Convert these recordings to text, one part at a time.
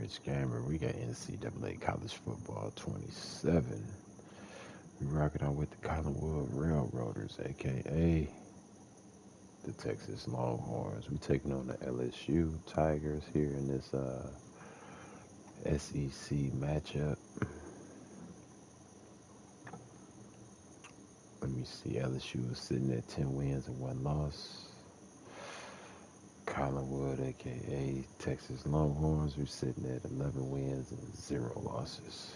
tonight's gamer. We got NCAA College Football 27. We rocking out with the Collinwood Railroaders, aka the Texas Longhorns. We taking on the LSU Tigers here in this SEC matchup. Let me see. LSU is sitting at 10 wins and 1 loss. Collinwood, aka Texas Longhorns, we're sitting at 11 wins and 0 losses.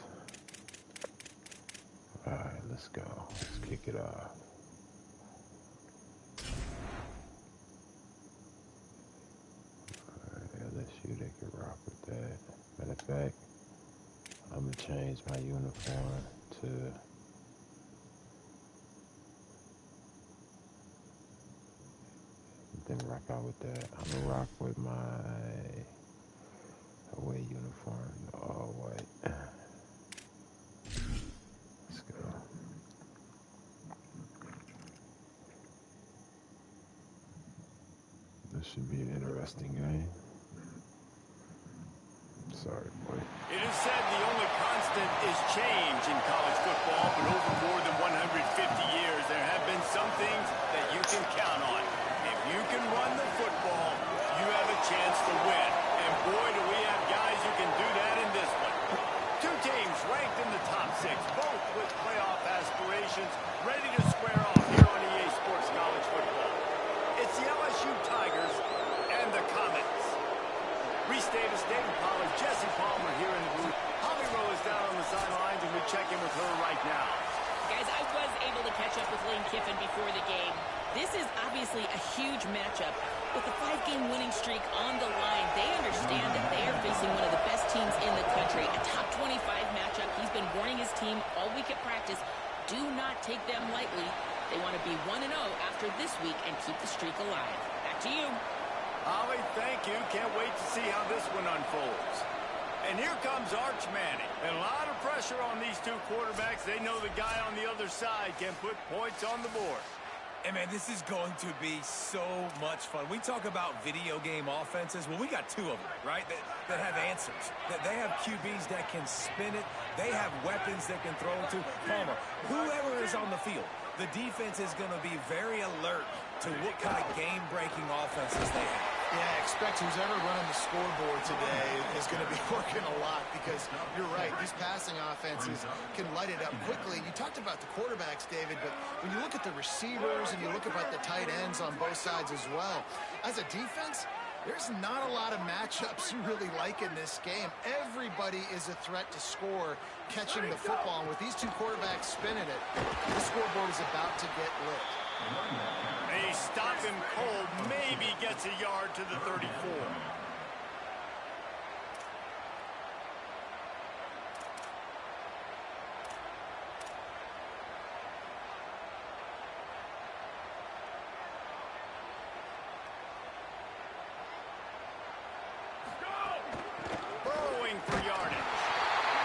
Alright, let's go. Let's kick it off. Alright, LSU, they can rock with that. Matter of fact, I'm going to change my uniform to then rock out with that. I'm going to rock with my away uniform, all white. Let's go. This should be an interesting game. Sorry, boy. It is said the only constant is change in college football, but over more than 150 years, there have been some things that you can count on. If you can run the football, you have a chance to win. And boy, do we have guys who can do that in this one. Two teams ranked in the top 6, both with playoff aspirations, ready to square off here on EA Sports College Football. It's the LSU Tigers and the Comets. Reese Davis, David Pollard, Jesse Palmer here in the booth. Holly Rowe is down on the sidelines, and we check in with her right now. Guys, I was able to catch up with Lane Kiffin before the game. This is obviously a huge matchup. With a 5-game winning streak on the line, they understand that they are facing one of the best teams in the country. A top 25 matchup. He's been warning his team all week at practice. Do not take them lightly. They want to be 1-0 after this week and keep the streak alive. Back to you. Holly, thank you. Can't wait to see how this one unfolds. And here comes Arch Manning. And a lot of pressure on these two quarterbacks. They know the guy on the other side can put points on the board. And, man, this is going to be so much fun. We talk about video game offenses. Well, we got 2 of them, right, that have answers. That they have QBs that can spin it. They have weapons that can throw it to. Palmer, whoever is on the field, the defense is going to be very alert to what kind of game-breaking offenses they have. Yeah, expect who's ever running the scoreboard today is going to be working a lot because you're right, these passing offenses can light it up quickly. You talked about the quarterbacks, David, but when you look at the receivers and you look about the tight ends on both sides as well, as a defense, there's not a lot of matchups you really like in this game. Everybody is a threat to score catching the football, and with these 2 quarterbacks spinning it, the scoreboard is about to get lit. A stop him cold, maybe gets a yard to the 34. Burrowing for yardage.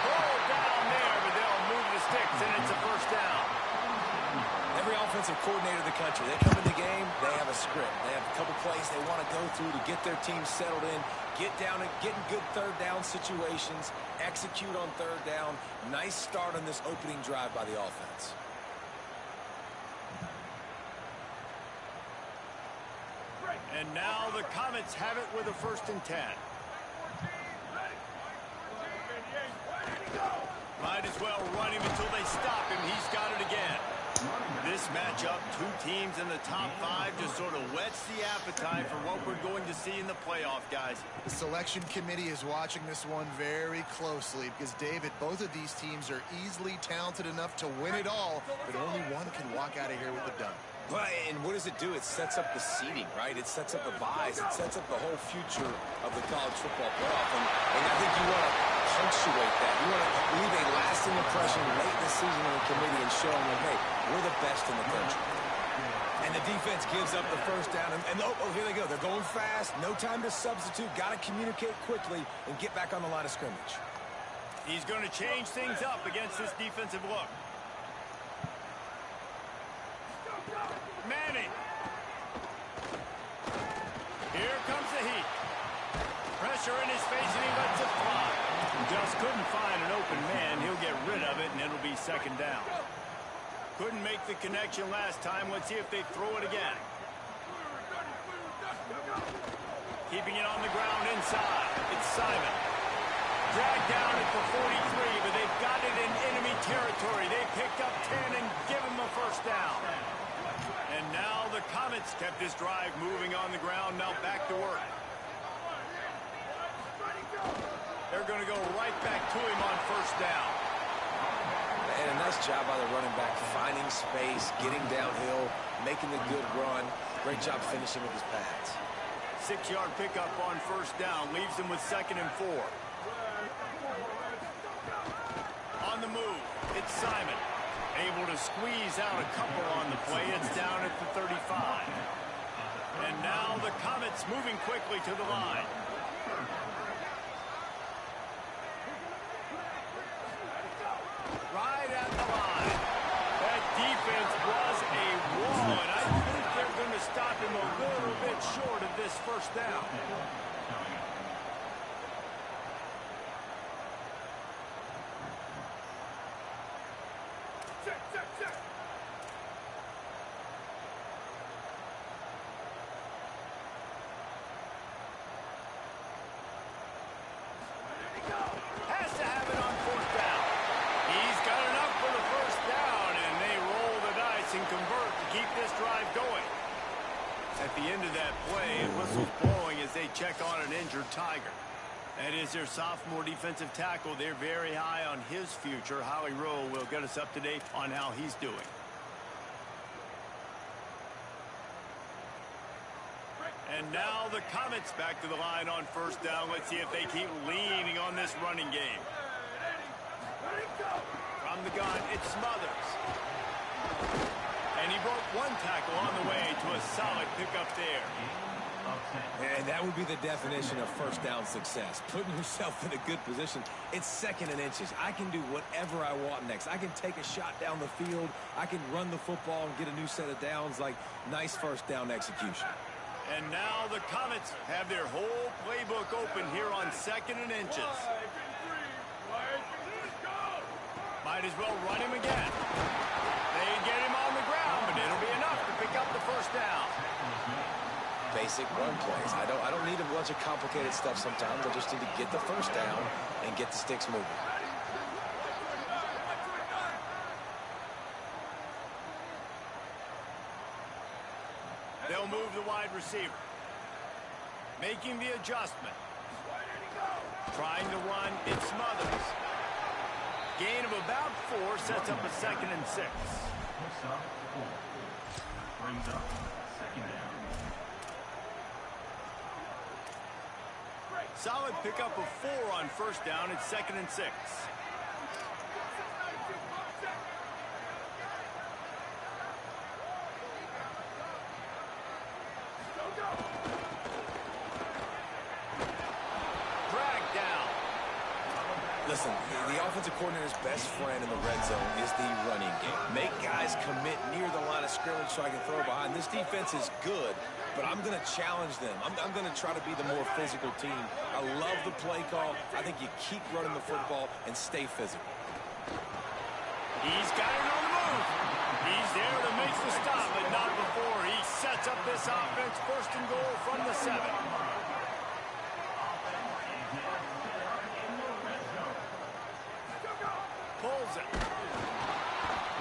Ball down there, but they'll move the sticks, and it's a first down. Every offensive coordinator in the country, they come in the game, they have a script. They have a couple plays they want to go through to get their team settled in, get down and get in good third down situations, execute on third down. Nice start on this opening drive by the offense. And now the Comets have it with a 1st and 10. Might as well run him until they stop him. He's got it again. This matchup, 2 teams in the top 5, just sort of whets the appetite for what we're going to see in the playoff, guys. The selection committee is watching this one very closely because, David, both of these teams are easily talented enough to win it all, but only one can walk out of here with the dub. Well, and what does it do? It sets up the seeding, right? It sets up the buys. It sets up the whole future of the college football playoff. And I think you want to punctuate that. You want to leave a lasting impression late in the season on the committee and show them, hey, we're the best in the country. And the defense gives up the first down. And oh, here they go. They're going fast. No time to substitute. Got to communicate quickly and get back on the line of scrimmage. He's going to change things up against this defensive look. Manning. Here comes the heat. Pressure in his face, and he lets it fly. Just couldn't find an open man. He'll get rid of it, and it'll be second down. Couldn't make the connection last time. Let's see if they throw it again. Keeping it on the ground inside. It's Simon. Dragged down at the 43, but they've got it in enemy territory. They picked up 10 and give him a first down. And now the Comets kept this drive moving on the ground. Now back to work. They're going to go right back to him on first down. And a nice job by the running back, finding space, getting downhill, making the good run. Great job finishing with his pads. 6-yard pickup on first down. Leaves him with 2nd and 4. On the move, it's Simon. Able to squeeze out a couple on the play. It's down at the 35. And now the Comets moving quickly to the line. Right at the line. That defense was a wall, and I think they're going to stop him a little bit short of this first down. Has to have it on fourth down. He's got enough for the first down, and they roll the dice and convert to keep this drive going. At the end of that play, it whistles blowing as they check on an injured Tiger. That is their sophomore defensive tackle. They're very high on his future. Howie Rowe will get us up to date on how he's doing. And now the Comets back to the line on first down. Let's see if they keep leaning on this running game. From the gun, it's Smothers. And he broke one tackle on the way to a solid pickup there. And that would be the definition of first down success. Putting yourself in a good position. It's 2nd and inches. I can do whatever I want next. I can take a shot down the field. I can run the football and get a new set of downs. Like, nice first down execution. And now the Comets have their whole playbook open here on 2nd and inches. Might as well run him again. They get him on the ground, but it'll be enough to pick up the first down. Basic run plays. I don't need a bunch of complicated stuff sometimes. I just need to get the first down and get the sticks moving. They'll move the wide receiver. Making the adjustment. Trying to run, it's Smothers. Gain of about 4 sets up a 2nd and 6. Brings up 2nd down. Solid pickup of 4 on first down. It's 2nd and 6. Dragged down. Listen, the offensive coordinator's best friend in the red zone is the running game. Make guys commit near the line of scrimmage so I can throw behind. This defense is good, but I'm going to challenge them. I'm going to try to be the more physical team. I love the play call. I think you keep running the football and stay physical. He's got it on the move. He's there to make the stop, but not before. He sets up this offense 1st and goal from the 7. Pulls it.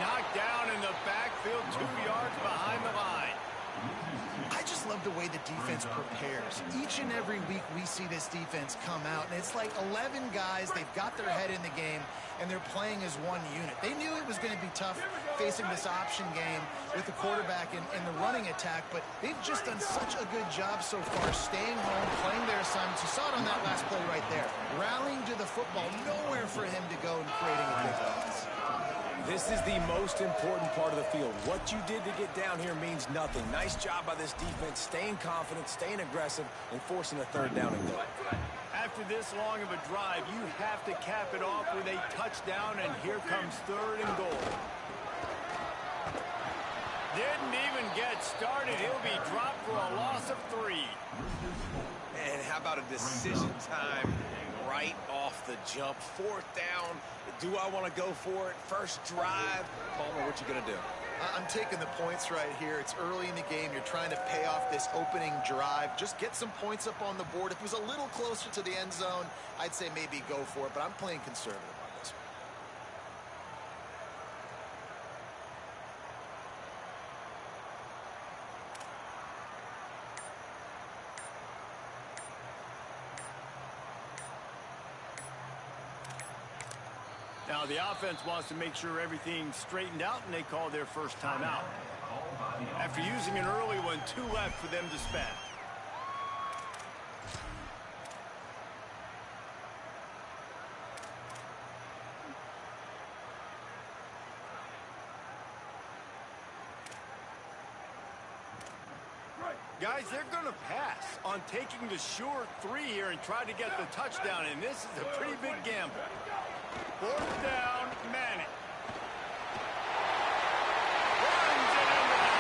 Knocked down in the backfield, 2 yards behind the line. I just love the way the defense prepares. Each and every week we see this defense come out, and it's like 11 guys. They've got their head in the game, and they're playing as one unit. They knew it was going to be tough facing this option game with the quarterback and the running attack, but they've just done such a good job so far staying home, playing their assignments. You saw it on that last play right there. Rallying to the football, nowhere for him to go and creating a big loss. This is the most important part of the field. What you did to get down here means nothing. Nice job by this defense, staying confident, staying aggressive, and forcing a 3rd down and go. After this long of a drive, you have to cap it off with a touchdown, and here comes 3rd and goal. Didn't even get started. He'll be dropped for a loss of 3. And how about a decision time right off the jump. 4th down. Do I want to go for it? First drive. Palmer, what you going to do? I'm taking the points right here. It's early in the game. You're trying to pay off this opening drive. Just get some points up on the board. If it was a little closer to the end zone, I'd say maybe go for it, but I'm playing conservative on this one. Now the offense wants to make sure everything's straightened out, and they call their first time out. After using an early one, 2 left for them to spend. Guys, they're going to pass on taking the sure 3 here and try to get the touchdown, and this is a pretty big gamble. 4th down, Manning. Runs it into the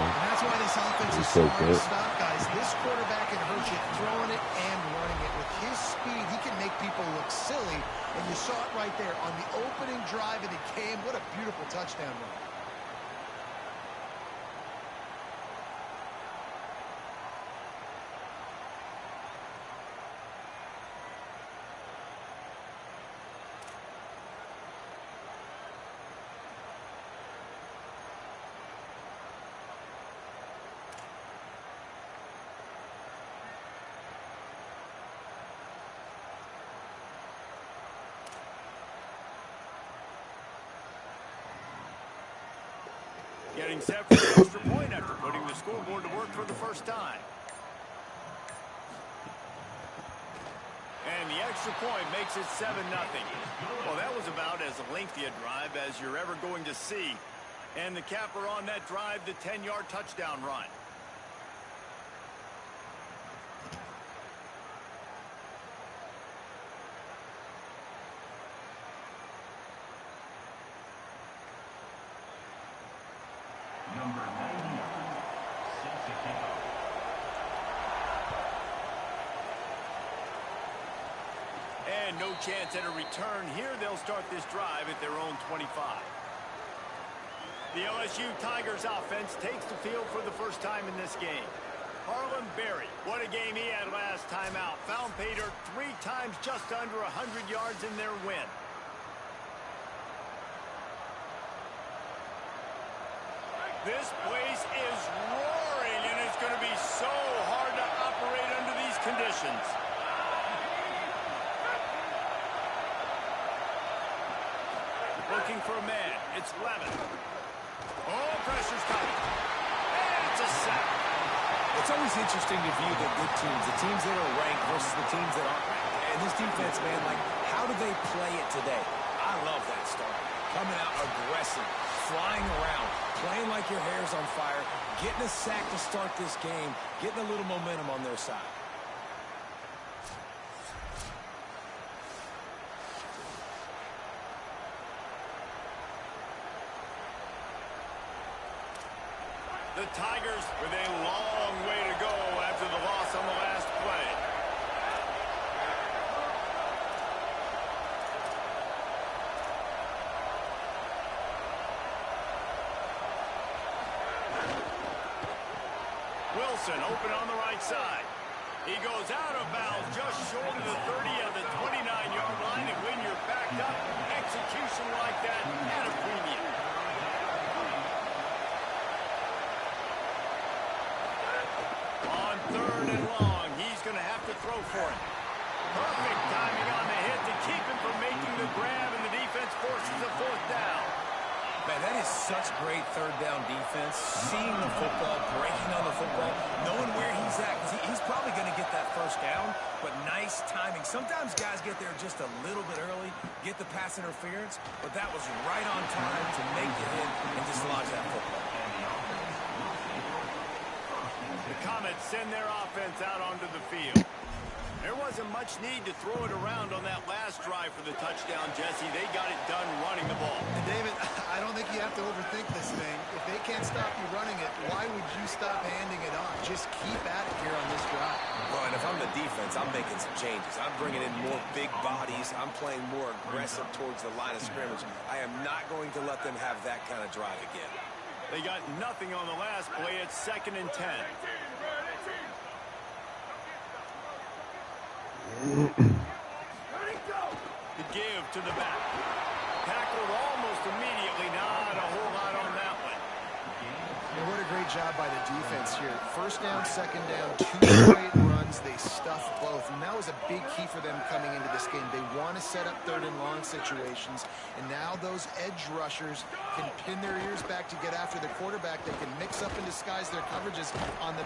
And that's why this offense is so hard to stop, guys. This quarterback can hurt you throwing it and running it. With his speed, he can make people look silly, and you saw it right there on the opening drive of the game. What a beautiful touchdown run. Getting set for the extra point after putting the scoreboard to work for the first time. And the extra point makes it 7-0. Well, that was about as lengthy a drive as you're ever going to see. And the capper on that drive, the 10-yard touchdown run. Number 99, set to kick off. And no chance at a return here. They'll start this drive at their own 25. The LSU Tigers offense takes the field for the first time in this game. Harlan Berry, what a game he had last time out. Found pay dirt 3 times, just under 100 yards in their win. This place is roaring, and it's going to be so hard to operate under these conditions. Looking for a man. It's Levin. Oh, pressure's coming. And it's a sack. It's always interesting to view the good teams, the teams that are ranked versus the teams that aren't ranked. And this defense, man, like, how do they play it today? I love that start. Coming out aggressive, flying around, playing like your hair's on fire, getting a sack to start this game, getting a little momentum on their side. The Tigers with a long way to go after the loss on the last play. Wilson open on the right side. He goes out of bounds just short of the 30 of the 29-yard line, and when you're backed up, execution like that at a premium. On 3rd and long, he's going to have to throw for it. Perfect timing on the hit to keep him from making the grab, and the defense forces a 4th down. Man, that is such great 3rd down defense. Seeing the football, breaking on the football, knowing where he's at. Because he's probably going to get that 1st down, but nice timing. Sometimes guys get there just a little bit early, get the pass interference, but that was right on time to make the hit and dislodge that football. The Comets send their offense out onto the field. There was wasn't much need to throw it around on that last drive for the touchdown, Jesse. They got it done running the ball. And David, I don't think you have to overthink this thing. If they can't stop you running it, why would you stop handing it off? Just keep at it here on this drive. Well, and if I'm the defense, I'm making some changes. I'm bringing in more big bodies. I'm playing more aggressive towards the line of scrimmage. I am not going to let them have that kind of drive again. They got nothing on the last play. It's 2nd and 10. The give to the back. Tackled almost immediately. Not a whole lot on that one. And what a great job by the defense here. 1st down, 2nd down, 2 straight runs. They stuffed both. And that was a big key for them coming into this game. They want to set up 3rd and long situations. And now those edge rushers can pin their ears back to get after the quarterback. They can mix up and disguise their coverages on the...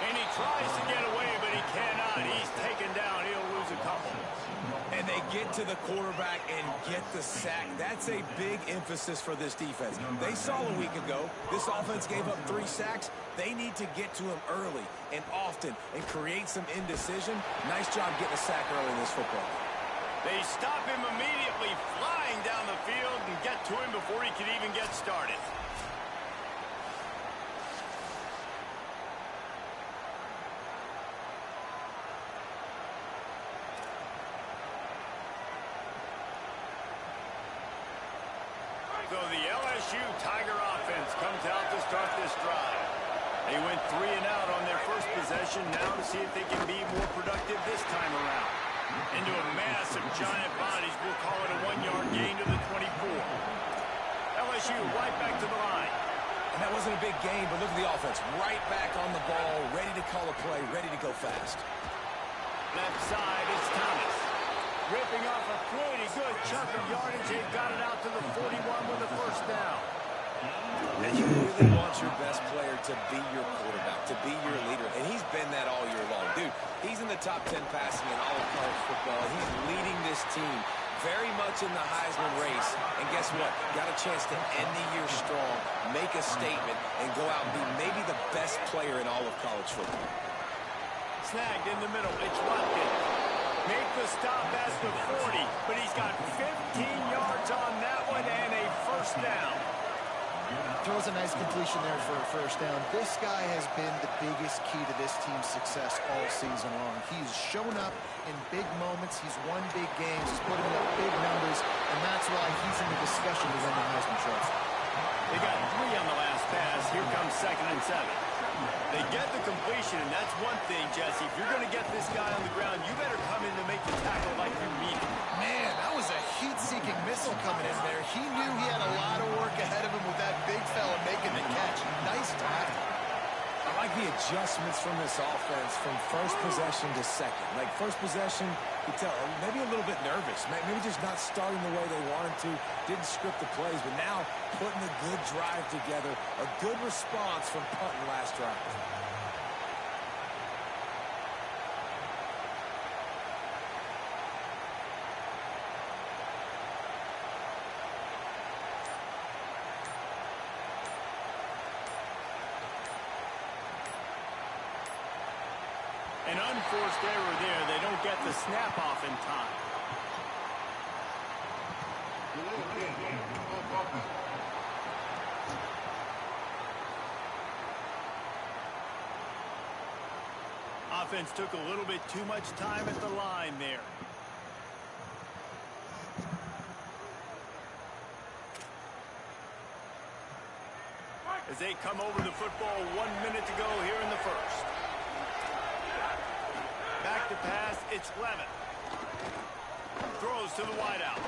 And he tries to get away, but he cannot. He's taken down. He'll lose a couple. And they get to the quarterback and get the sack. That's a big emphasis for this defense. They saw a week ago, this offense gave up 3 sacks. They need to get to him early and often and create some indecision. Nice job getting a sack early in this football. They stop him immediately, flying down the field and get to him before he can even get started. So the LSU Tiger offense comes out to start this drive. They went 3 and out on their first possession. Now to see if they can be more productive this time around. Into a mass of giant bodies. We'll call it a 1-yard gain to the 24. LSU right back to the line. And that wasn't a big gain, but look at the offense. Right back on the ball, ready to call a play, ready to go fast. Left side, it's Thomas. Ripping off a pretty good chunk of yardage. They got it out to the 41 with a 1st down. And you really want your best player to be your quarterback, to be your leader. And he's been that all year long. Dude, he's in the top 10 passing in all of college football. He's leading this team very much in the Heisman race. And guess what? Got a chance to end the year strong, make a statement, and go out and be maybe the best player in all of college football. Snagged in the middle. It's Watkins. Make the stop at the 40, but he's got 15 yards on that one and a 1st down. Throws a nice completion there for a 1st down. This guy has been the biggest key to this team's success all season long. He's shown up in big moments. He's won big games. He's putting up big numbers, and that's why he's in the discussion to win the Heisman Trophy. They got 3 on the last pass. Here comes 2nd and 7. They get the completion, and that's one thing, Jesse. If you're going to get this guy on the ground, you better come in to make the tackle like you mean it. Man, that was a heat-seeking missile coming in there. He knew he had a lot of work ahead of him with that big fella making the catch. Nice tackle. I like the adjustments from this offense from 1st possession to 2nd. Like, 1st possession, you tell, maybe a little bit nervous. Maybe just not starting the way they wanted to. Didn't script the plays, but now putting a good drive together. A good response from punting last drive. An unforced error there. They don't get the snap off in time. Offense took a little bit too much time at the line there. As they come over the football, 1 minute to go here in the 1st. Back to pass, it's Levin. Throws to the wideout.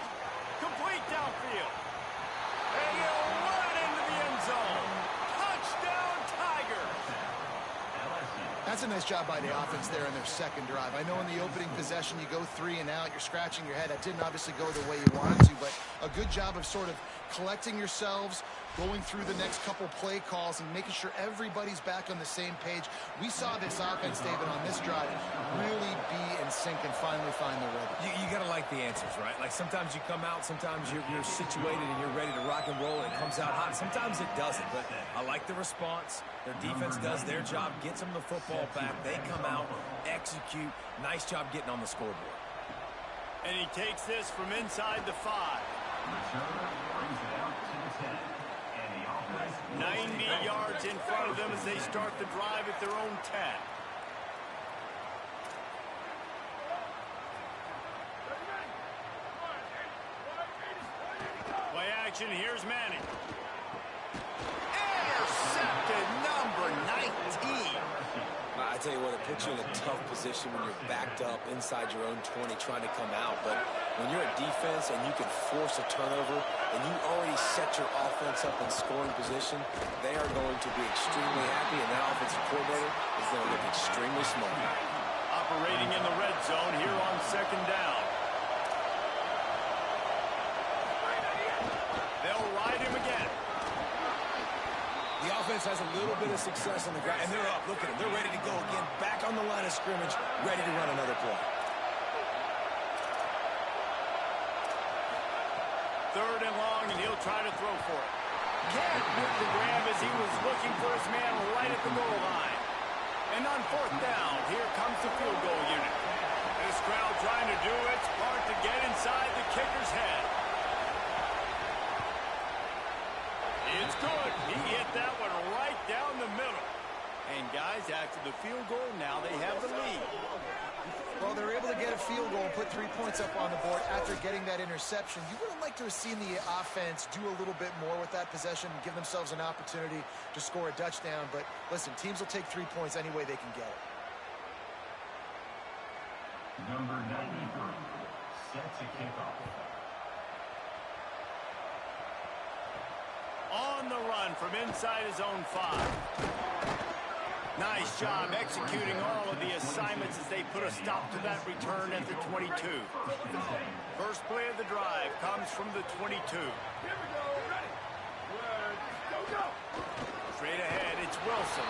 Complete downfield. And he'll run it into the end zone. Touchdown, Tigers. That's a nice job by the offense there in their 2nd drive. I know in the opening possession you go 3 and out, you're scratching your head. That didn't obviously go the way you wanted to, but a good job of sort of collecting yourselves, going through the next couple play calls and making sure everybody's back on the same page. We saw this offense, David, on this drive really be in sync and finally find the rhythm. You got to like the answers, right? Like sometimes you come out, sometimes you're situated and you're ready to rock and roll and it comes out hot. Sometimes it doesn't, but I like the response. Their defense does their job, gets them the football back. They come out, execute. Nice job getting on the scoreboard. And he takes this from inside the 5. Return brings it out to the 10. And the offense 90 yards in front of them as they start the drive at their own 10. Play action, here's Manning. Intercepted, number 19. I tell you what, it puts you in a tough position when you're backed up inside your own 20 trying to come out. But when you're a defense and you can force a turnover and you already set your offense up in scoring position, they are going to be extremely happy, and that offensive coordinator is going to look extremely smart. Operating in the red zone here on 2nd down. They'll ride him again. The offense has a little bit of success on the ground, and they're up. Look at them. They're ready to go again. Back on the line of scrimmage, ready to run another play. 3rd and long, and he'll try to throw for it. Can't with the grab as he was looking for his man right at the goal line. And on 4th down, here comes the field goal unit. This crowd trying to do its part to get inside the kicker's head. It's good. He hit that one right down the middle. And guys, after the field goal, now they have the lead. Well, they're able to get a field goal and put 3 points up on the board after getting that interception. You would have liked to have seen the offense do a little bit more with that possession and give themselves an opportunity to score a touchdown. But listen, teams will take 3 points any way they can get it. number 93 set to kick off. On the run from inside his own 5. Nice job executing all of the assignments as they put a stop to that return at the 22. First play of the drive comes from the 22. Straight ahead, it's Wilson.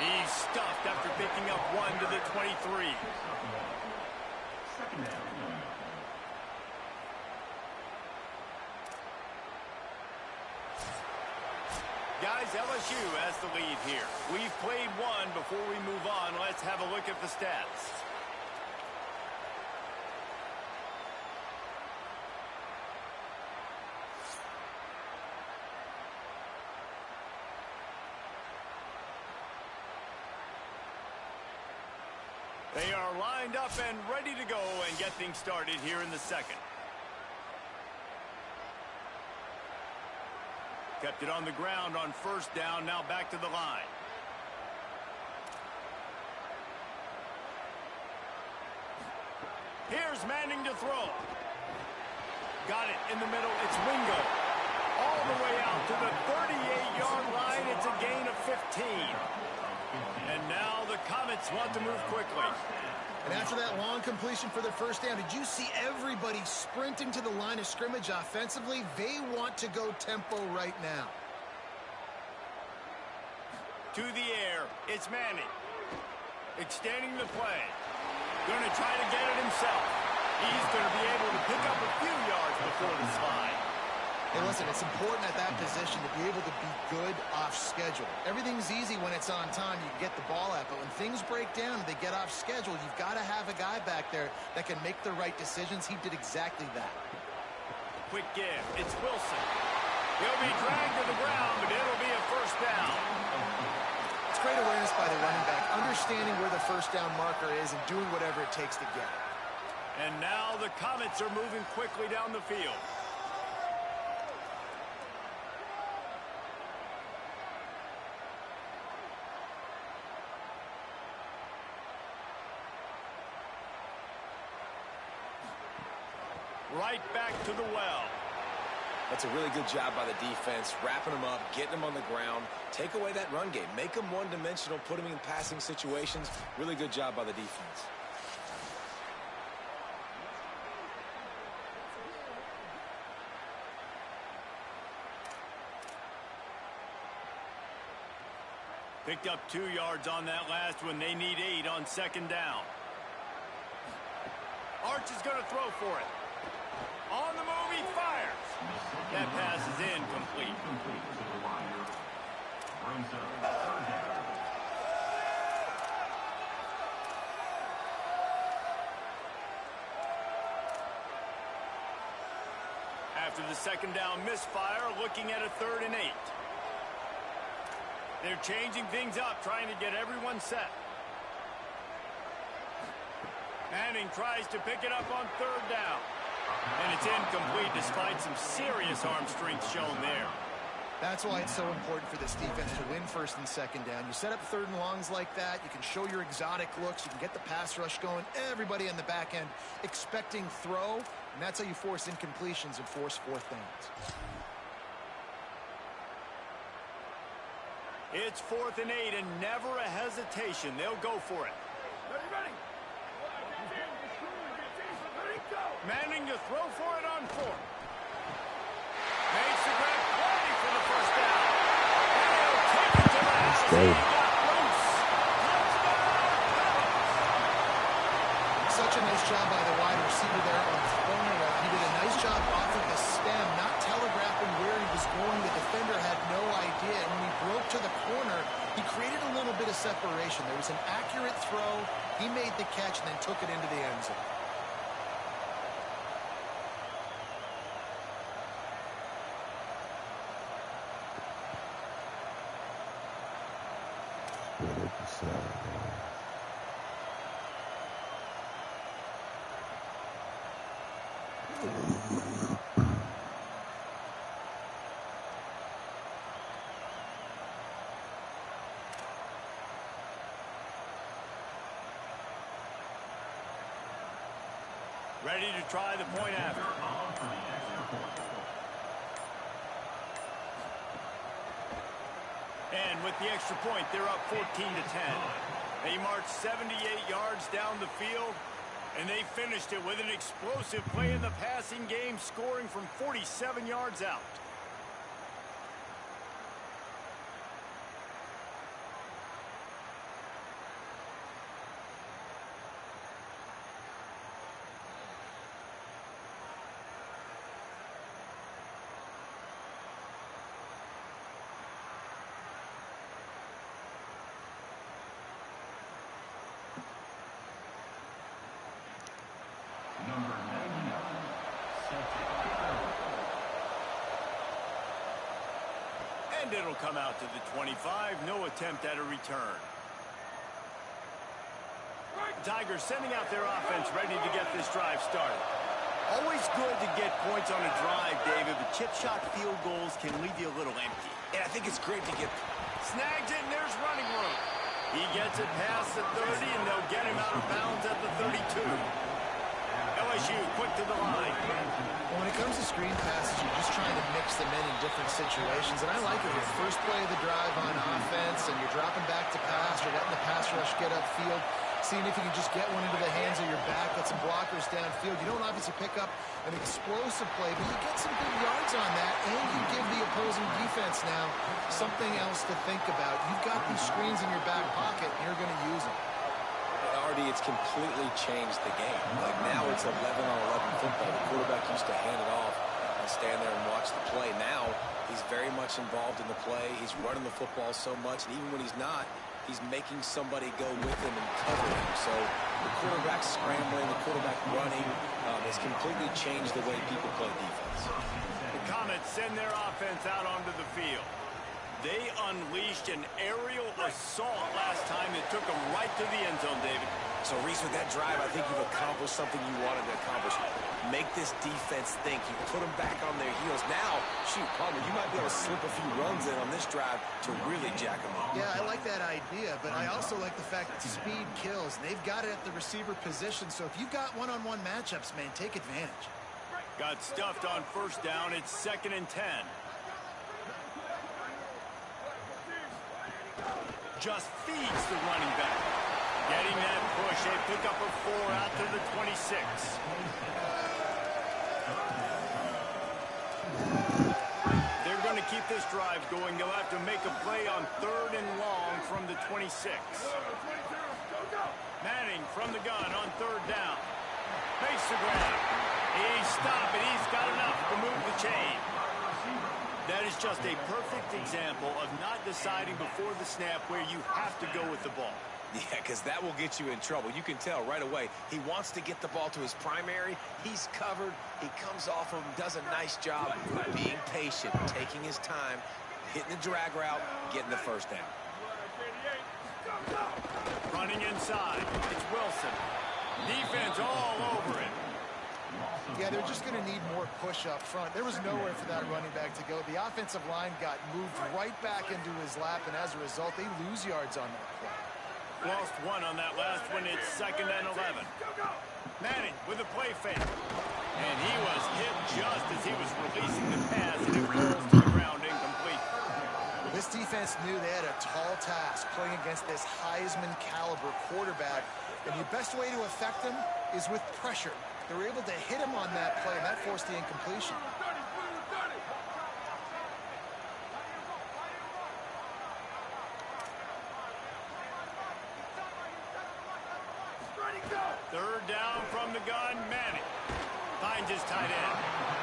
He's stuffed after picking up 1 to the 23. Second down. Guys, LSU has the lead here. We've played 1 before we move on. Let's have a look at the stats. They are lined up and ready to go and get things started here in the 2nd. Kept it on the ground on 1st down, now back to the line. Here's Manning to throw. Got it in the middle, it's Wingo. All the way out to the 38-yard line, it's a gain of 15. And now the Comets want to move quickly. And after that long completion for their 1st down, did you see everybody sprinting to the line of scrimmage offensively? They want to go tempo right now. To the air, it's Manning. Extending the play. Going to try to get it himself. He's going to be able to pick up a few yards before the slide. Hey, listen, it's important at that position to be able to be good off schedule. Everything's easy when it's on time. You can get the ball out. But when things break down and they get off schedule, you've got to have a guy back there that can make the right decisions. He did exactly that. Quick give. It's Wilson. He'll be dragged to the ground, but it'll be a 1st down. It's great awareness by the running back, understanding where the 1st down marker is and doing whatever it takes to get it. And now the Comets are moving quickly down the field. Right back to the well. That's a really good job by the defense, wrapping them up, getting them on the ground. Take away that run game. Make them one-dimensional, put them in passing situations. Really good job by the defense. Picked up 2 yards on that last one. They need 8 on 2nd down. March is going to throw for it. On the move, he fires. That pass is incomplete. Incomplete to the wire. Brings up third down. After the second down misfire, looking at a 3rd and 8. They're changing things up, trying to get everyone set. Manning tries to pick it up on 3rd down. And it's incomplete despite some serious arm strength shown there. That's why it's so important for this defense to win 1st and 2nd down. You set up 3rd and longs like that. You can show your exotic looks. You can get the pass rush going. Everybody on the back end expecting throw. And that's how you force incompletions and force 4th downs. It's 4th and 8 and never a hesitation. They'll go for it. Ready. Manning to throw for it on 4th. Makes the grab ready for the 1st down. And he'll take it to last. He got loose. Such a nice job by the wide receiver there on throwing it. He did a nice job off of the stem, not telegraphing where he was going. The defender had no idea. And when he broke to the corner, he created a little bit of separation. There was an accurate throw. He made the catch and then took it into the end zone. Ready to try the point after. And with the extra point, they're up 14 to 10. They marched 78 yards down the field, and they finished it with an explosive play in the passing game, scoring from 47 yards out. Number 99. Set to kick off. And it'll come out to the 25. No attempt at a return. Tigers sending out their offense ready to get this drive started. Always good to get points on a drive, David, but chip shot field goals can leave you a little empty. And I think it's great to get... Snags it, and there's running room. He gets it past the 30, and they'll get him out of bounds at the 32. LSU quick to the line. Well, when it comes to screen passes, you're just trying to mix them in different situations. And I like it with first play of the drive on offense, and you're dropping back to pass, or letting the pass rush get upfield, seeing if you can just get one into the hands of your back, get some blockers downfield. You don't obviously pick up an explosive play, but you get some good yards on that, and you give the opposing defense now something else to think about. You've got these screens in your back pocket, and you're going to use them. It's completely changed the game. Like now it's 11-on-11 football. The quarterback used to hand it off and stand there and watch the play. Now he's very much involved in the play. He's running the football so much, and even when he's not, he's making somebody go with him and cover him. So the quarterback scrambling, the quarterback running has completely changed the way people play defense. The Comets send their offense out onto the field. They unleashed an aerial assault last time that took them right to the end zone, David. So, Reese, with that drive, I think you've accomplished something you wanted to accomplish. Make this defense think. You put them back on their heels. Now, shoot, Palmer, you might be able to slip a few runs in on this drive to really jack them up. Yeah, I like that idea, but I also like the fact that speed kills. They've got it at the receiver position, so if you've got one-on-one matchups, man, take advantage. Got stuffed on 1st down. It's 2nd and 10. Just feeds the running back. Getting that push. They pick up a 4 out to the 26. They're going to keep this drive going. They'll have to make a play on 3rd and long from the 26. Manning from the gun on 3rd down. Makes makes the grab. He's stopped, and he's got enough to move the chain. That is just a perfect example of not deciding before the snap where you have to go with the ball. Yeah, because that will get you in trouble. You can tell right away he wants to get the ball to his primary. He's covered. He comes off him, does a nice job being patient, taking his time, hitting the drag route, getting the first down. Running inside. It's Wilson. Defense all over it. Yeah, they're just going to need more push up front. There was nowhere for that running back to go. The offensive line got moved right back into his lap, and as a result, they lose yards on that play. Lost one on that last one. It's 2nd and 11. Manning with a play fake. And he was hit just as he was releasing the pass, and it rolls to the ground incomplete. This defense knew they had a tall task playing against this Heisman caliber quarterback, and the best way to affect them is with pressure. They were able to hit him on that play, and that forced the incompletion. Third down from the gun, Manning finds his tight end.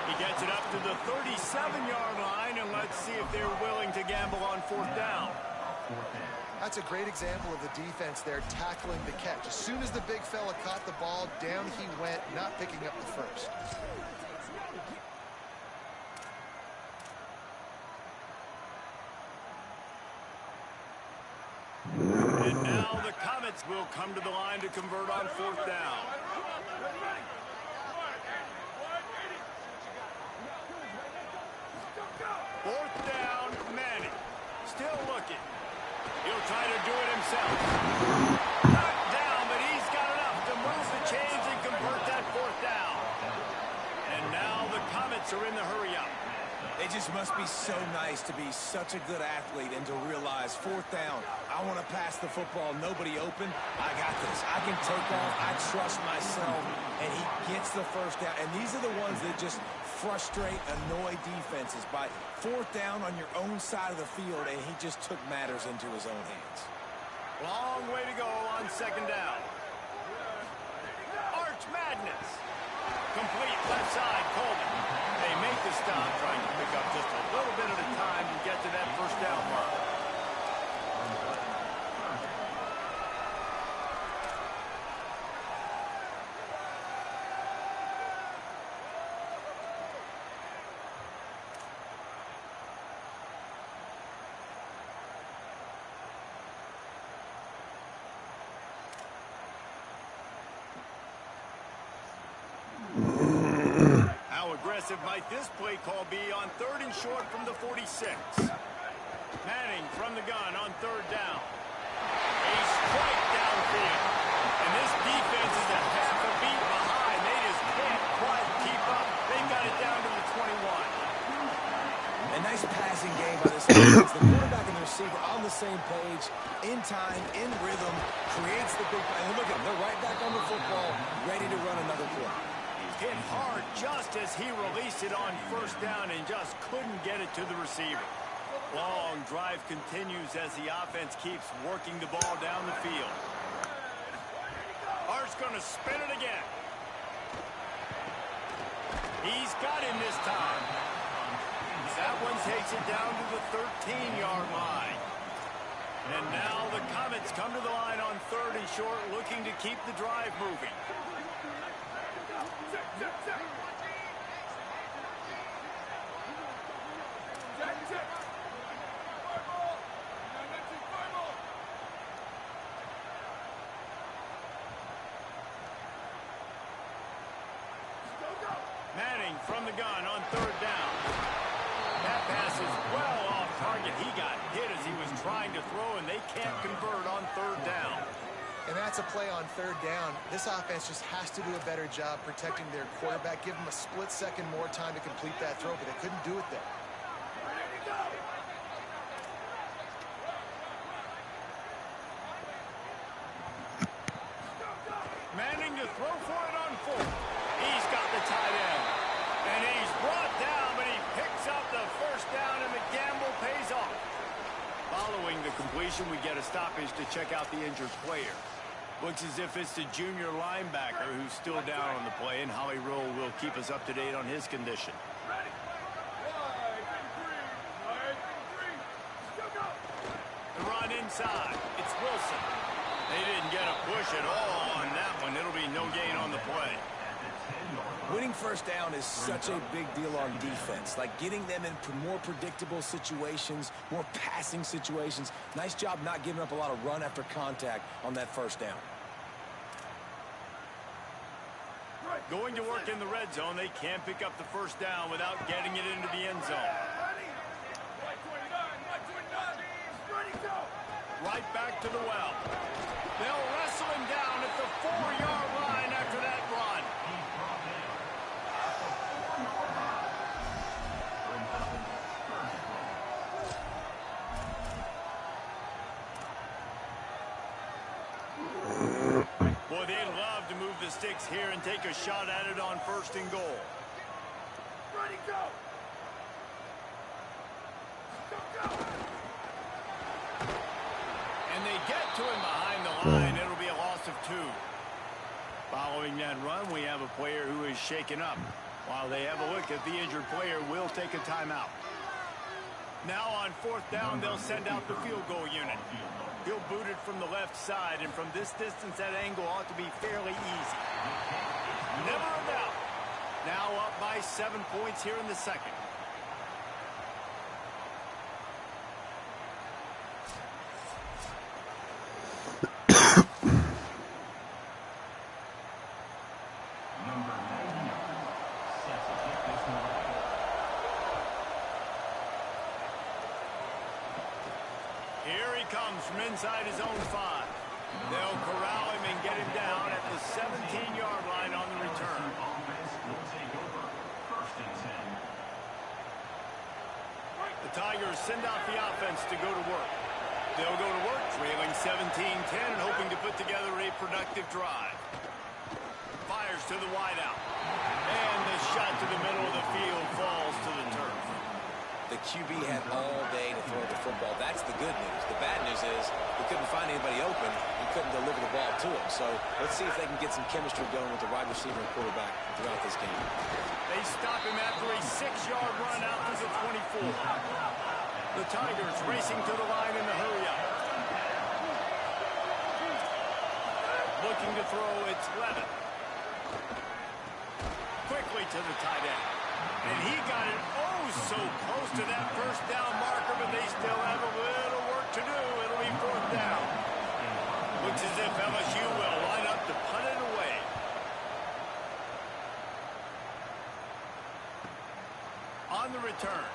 He gets it up to the 37-yard line, and let's see if they're willing to gamble on 4th down. That's a great example of the defense there tackling the catch. As soon as the big fella caught the ball, down he went, not picking up the first. And now the Comets will come to the line to convert on 4th down. Fourth down, Manning. Still looking. He'll try to do it himself. Knocked down, but he's got enough to move the chains and convert that 4th down. And now the Comets are in the hurry-up. It just must be so nice to be such a good athlete and to realize 4th down, I want to pass the football, nobody open, I got this. I can take off, I trust myself, and he gets the first down. And these are the ones that just frustrate, annoy defenses by 4th down on your own side of the field, and he just took matters into his own hands. Long way to go on 2nd down. Arch Madness. Complete left side, Coleman. They make the stop, trying to pick up just a little bit at a time to get to that 1st down mark. Might this play call be on 3rd and short from the 46? Manning from the gun on 3rd down. A strike downfield. And this defense is a half a beat behind. They just can't quite keep up. They got it down to the 21. A nice passing game by this offense. The quarterback and the receiver on the same page, in time, in rhythm, creates the big play. And look at them. They're right back on the football, ready to run another play. Hit hard just as he released it on 1st down and just couldn't get it to the receiver. Long drive continues as the offense keeps working the ball down the field. Art's going to spin it again. He's got him this time. That one takes it down to the 13-yard line. And now the Comets come to the line on 3rd and short, looking to keep the drive moving. Manning from the gun on 3rd down. That pass is well off target. He got hit as he was trying to throw, and they can't convert on 3rd down. And that's a play on 3rd down. This offense just has to do a better job protecting their quarterback. Give them a split second more time to complete that throw, but they couldn't do it there. Manning to throw for it on 4th. He's got the tight end. And he's brought down, but he picks up the 1st down, and the gamble pays off. Following the completion, we get a stoppage to check out the injured player. Looks as if it's the junior linebacker who's still down on the play, and Holly Rowe will keep us up to date on his condition. The run inside. It's Wilson. They didn't get a push at all on that one. It'll be no gain on the play. Winning first down is such a big deal on defense. Like getting them in more predictable situations, more passing situations. Nice job not giving up a lot of run after contact on that first down. Going to work in the red zone. They can't pick up the first down without getting it into the end zone. Right back to the well. They'll wrestle him down at the 4-yard line after that run. Boy, they'd love to move the sticks here and take a shot at it on 1st and goal. Ready, go! And they get to him behind the line. It'll be a loss of 2. Following that run, we have a player who is shaken up. While they have a look at the injured player, we'll take a timeout. Now on 4th down, they'll send out the field goal unit. He'll boot it from the left side, and from this distance, that angle ought to be fairly easy. Never a doubt. Now up by 7 points here in the second. From inside his own 5. They'll corral him and get him down at the 17-yard line on the return. The Tigers send out the offense to go to work. They'll go to work trailing 17-10 and hoping to put together a productive drive. Fires to the wideout. And the shot to the middle of the field falls to the turf. The QB had all day to throw the football. That's the good news. The bad news is we couldn't find anybody open. We couldn't deliver the ball to him. So let's see if they can get some chemistry going with the wide receiver and quarterback throughout this game. They stop him after a 6-yard run out to the 24. The Tigers racing to the line in the hurry-up. Looking to throw, it's Levin. Quickly to the tight end. And he got it so close to that first down marker, but they still have a little work to do. It'll be 4th down. Looks as if LSU will line up to punt it away. On the return.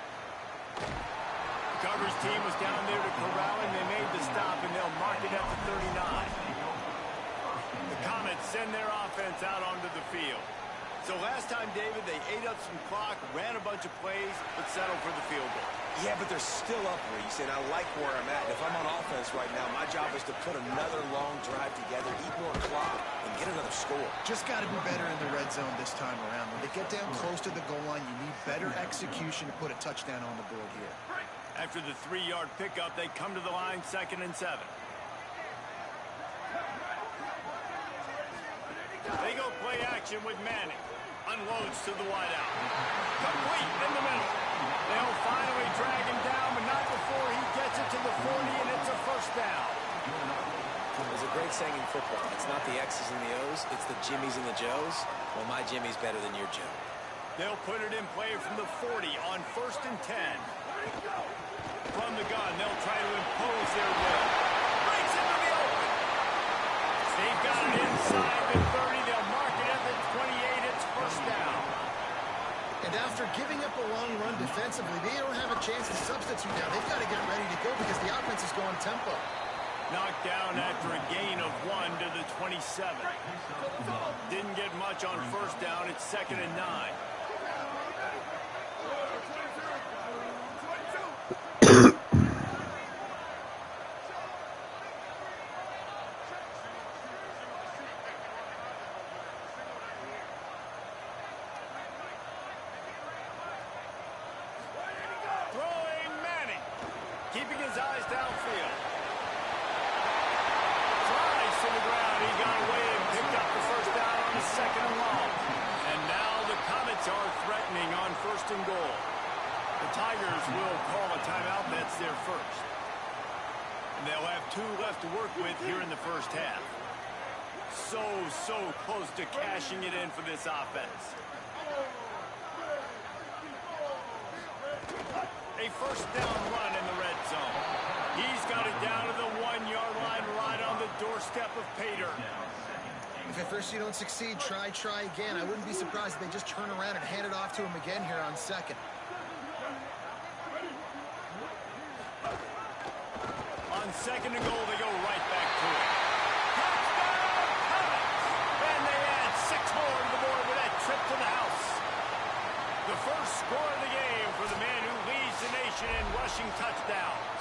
The coverage team was down there to corral him. They made the stop, and they'll mark it at the 39. The Comets send their offense out onto the field. So last time, David, they ate up some clock, ran a bunch of plays, but settled for the field goal. Yeah, but they're still up, Reese, and I like where I'm at. And if I'm on offense right now, my job is to put another long drive together, eat more clock, and get another score. Just got to be better in the red zone this time around. When they get down close to the goal line, you need better execution to put a touchdown on the board here. After the 3-yard pickup, they come to the line 2nd and 7. They go play action with Manning. Unloads to the wideout. Complete in the middle. They'll finally drag him down, but not before he gets it to the 40, and it's a 1st down. There's a great saying in football. It's not the X's and the O's, it's the Jimmies and the Joes. Well, my Jimmy's better than your Joe. They'll put it in play from the 40 on 1st and 10. From the gun, they'll try to impose their will. Breaks into the open. They've got it inside the 30. They'll mark it at the 28. It's 1st down. And after giving up a long run defensively, they don't have a chance to substitute now. They've got to get ready to go because the offense is going tempo. Knocked down after a gain of 1 to the 27. Didn't get much on 1st down. It's 2nd and 9. Keeping his eyes downfield. Flies to the ground. He a second and long. And now the Comets are threatening on first and goal. The Tigers will call a timeout. That's their first. And they'll have 2 left to work with here in the first half. So close to cashing it in for this offense. A first down run in the red zone. He's got it down to the 1-yard line right on the doorstep of pay dirt. If at first you don't succeed, try again. I wouldn't be surprised if they just turn around and hand it off to him again here on second. On second and goal, they go right back to it. Touchdown, Comets! And they add 6 more to the board with that trip to the house. The first score of the game for the man who leads the nation in rushing touchdowns.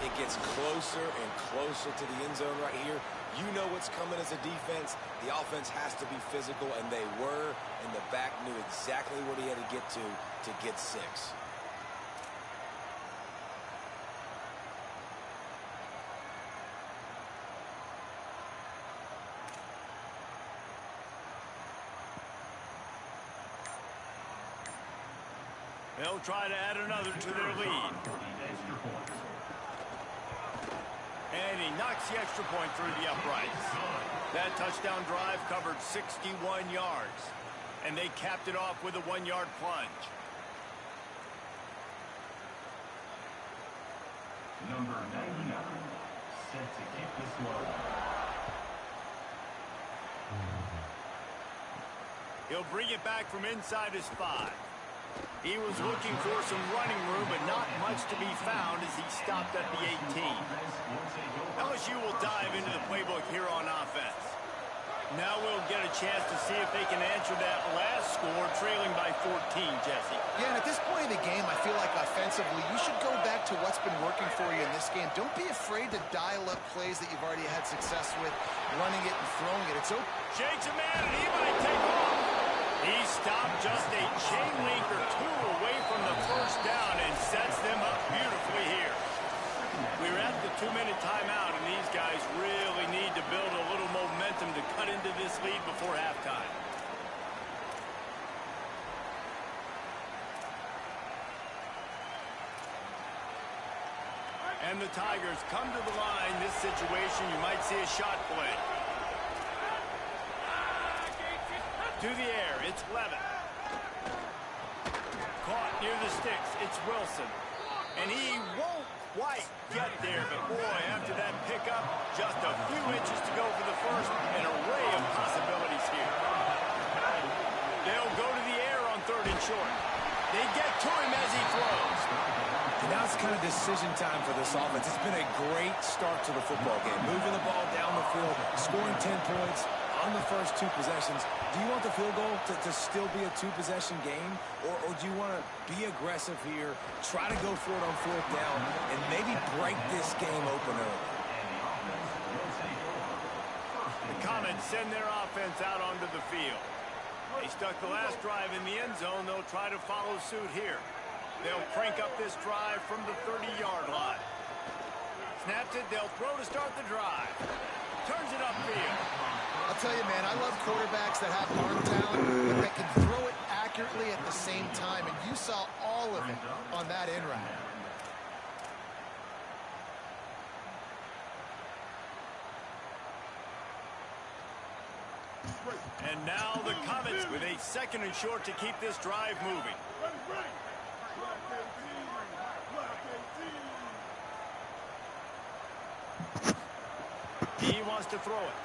It gets closer and closer to the end zone right here. You know what's coming as a defense. The offense has to be physical, and they were. And the back knew exactly what he had to get to get 6. They'll try to add another to their lead. And he knocks the extra point through the uprights. That touchdown drive covered 61 yards. And they capped it off with a 1-yard plunge. Number 99, set to kick this one. He'll bring it back from inside his 5. He was looking for some running room, but not much to be found as he stopped at the 18. LSU will dive into the playbook here on offense. Now we'll get a chance to see if they can answer that last score, trailing by 14, Jesse. Yeah, and at this point in the game, I feel like offensively, you should go back to what's been working for you in this game. Don't be afraid to dial up plays that you've already had success with, running it and throwing it. It's open. Shakes a man, and he might take off. He stopped just a chain link or 2 away from the first down and sets them up beautifully here. We're at the 2-minute timeout, and these guys really need to build a little momentum to cut into this lead before halftime. And the Tigers come to the line. This situation, you might see a shot play. To the air, it's Levin. Caught near the sticks, it's Wilson. And he won't quite get there, but boy, after that pickup, just a few inches to go for the first. An array of possibilities here. They'll go to the air on 3rd and short. They get to him as he throws. And now it's kind of decision time for this offense. It's been a great start to the football game. Moving the ball down the field, scoring 10 points on the first 2 possessions. Do you want the field goal to still be a 2-possession game? Or do you want to be aggressive here, try to go for it on 4th down, and maybe break this game open early? The Comets send their offense out onto the field. They stuck the last drive in the end zone. They'll try to follow suit here. They'll crank up this drive from the 30-yard line. Snaps it, they'll throw to start the drive. Turns it upfield. I'll tell you, man, I love quarterbacks that have arm talent, but that can throw it accurately at the same time, and you saw all of it on that in route. And now the Comets with a 2nd and short to keep this drive moving. He wants to throw it.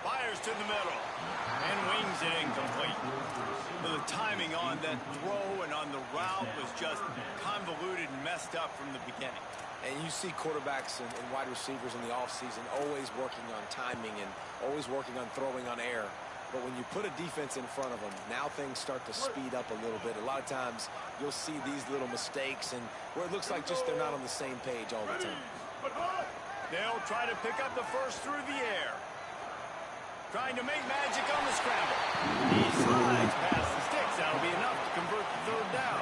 Fires to the middle and wings it incomplete. The timing on that throw and on the route was just convoluted and messed up from the beginning. And you see quarterbacks and wide receivers in the offseason always working on timing and always working on throwing on air. But when you put a defense in front of them, now things start to speed up a little bit. A lot of times you'll see these little mistakes and where it looks like just they're not on the same page all the time. They'll try to pick up the first through the air. Trying to make magic on the scramble. He slides past the sticks. That'll be enough to convert the 3rd down.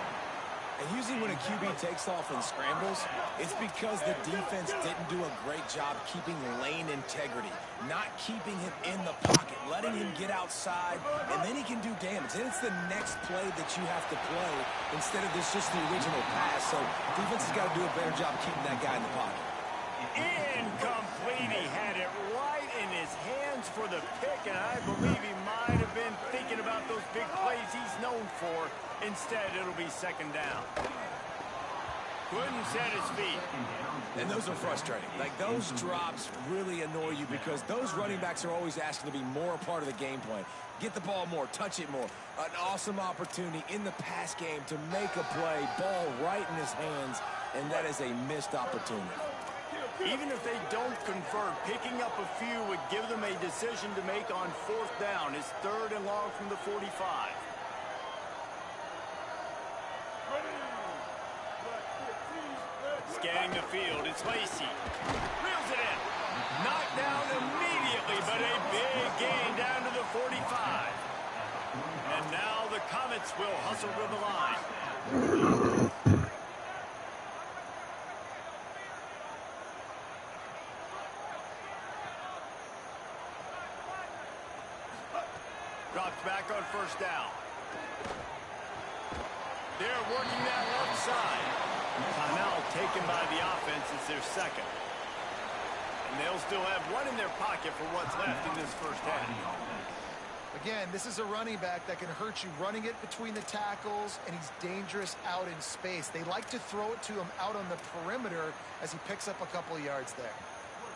And usually when a QB takes off and scrambles, it's because the defense didn't do a great job keeping lane integrity, not keeping him in the pocket, letting him get outside, and then he can do damage. Then it's the next play that you have to play instead of this just the original pass. So defense has got to do a better job keeping that guy in the pocket. Incomplete. He had it right in his hands for the pick, and I believe he might have been thinking about those big plays he's known for. Instead, it'll be second down. Couldn't set his feet. And those are frustrating. Like, those drops really annoy you because those running backs are always asking to be more a part of the game plan. Get the ball more, touch it more. An awesome opportunity in the pass game to make a play, ball right in his hands, and that is a missed opportunity. Even if they don't convert, picking up a few would give them a decision to make on fourth down. It's 3rd and long from the 45. Scanning the field, it's Lacey. Reels it in. Knocked down immediately, but a big gain down to the 45. And now the Comets will hustle to the line. Drops back on first down. They're working that left side. Timeout taken by the offense. It's their second. And they'll still have one in their pocket for what's left in this first half. Again, this is a running back that can hurt you running it between the tackles, and he's dangerous out in space. They like to throw it to him out on the perimeter as he picks up a couple of yards there.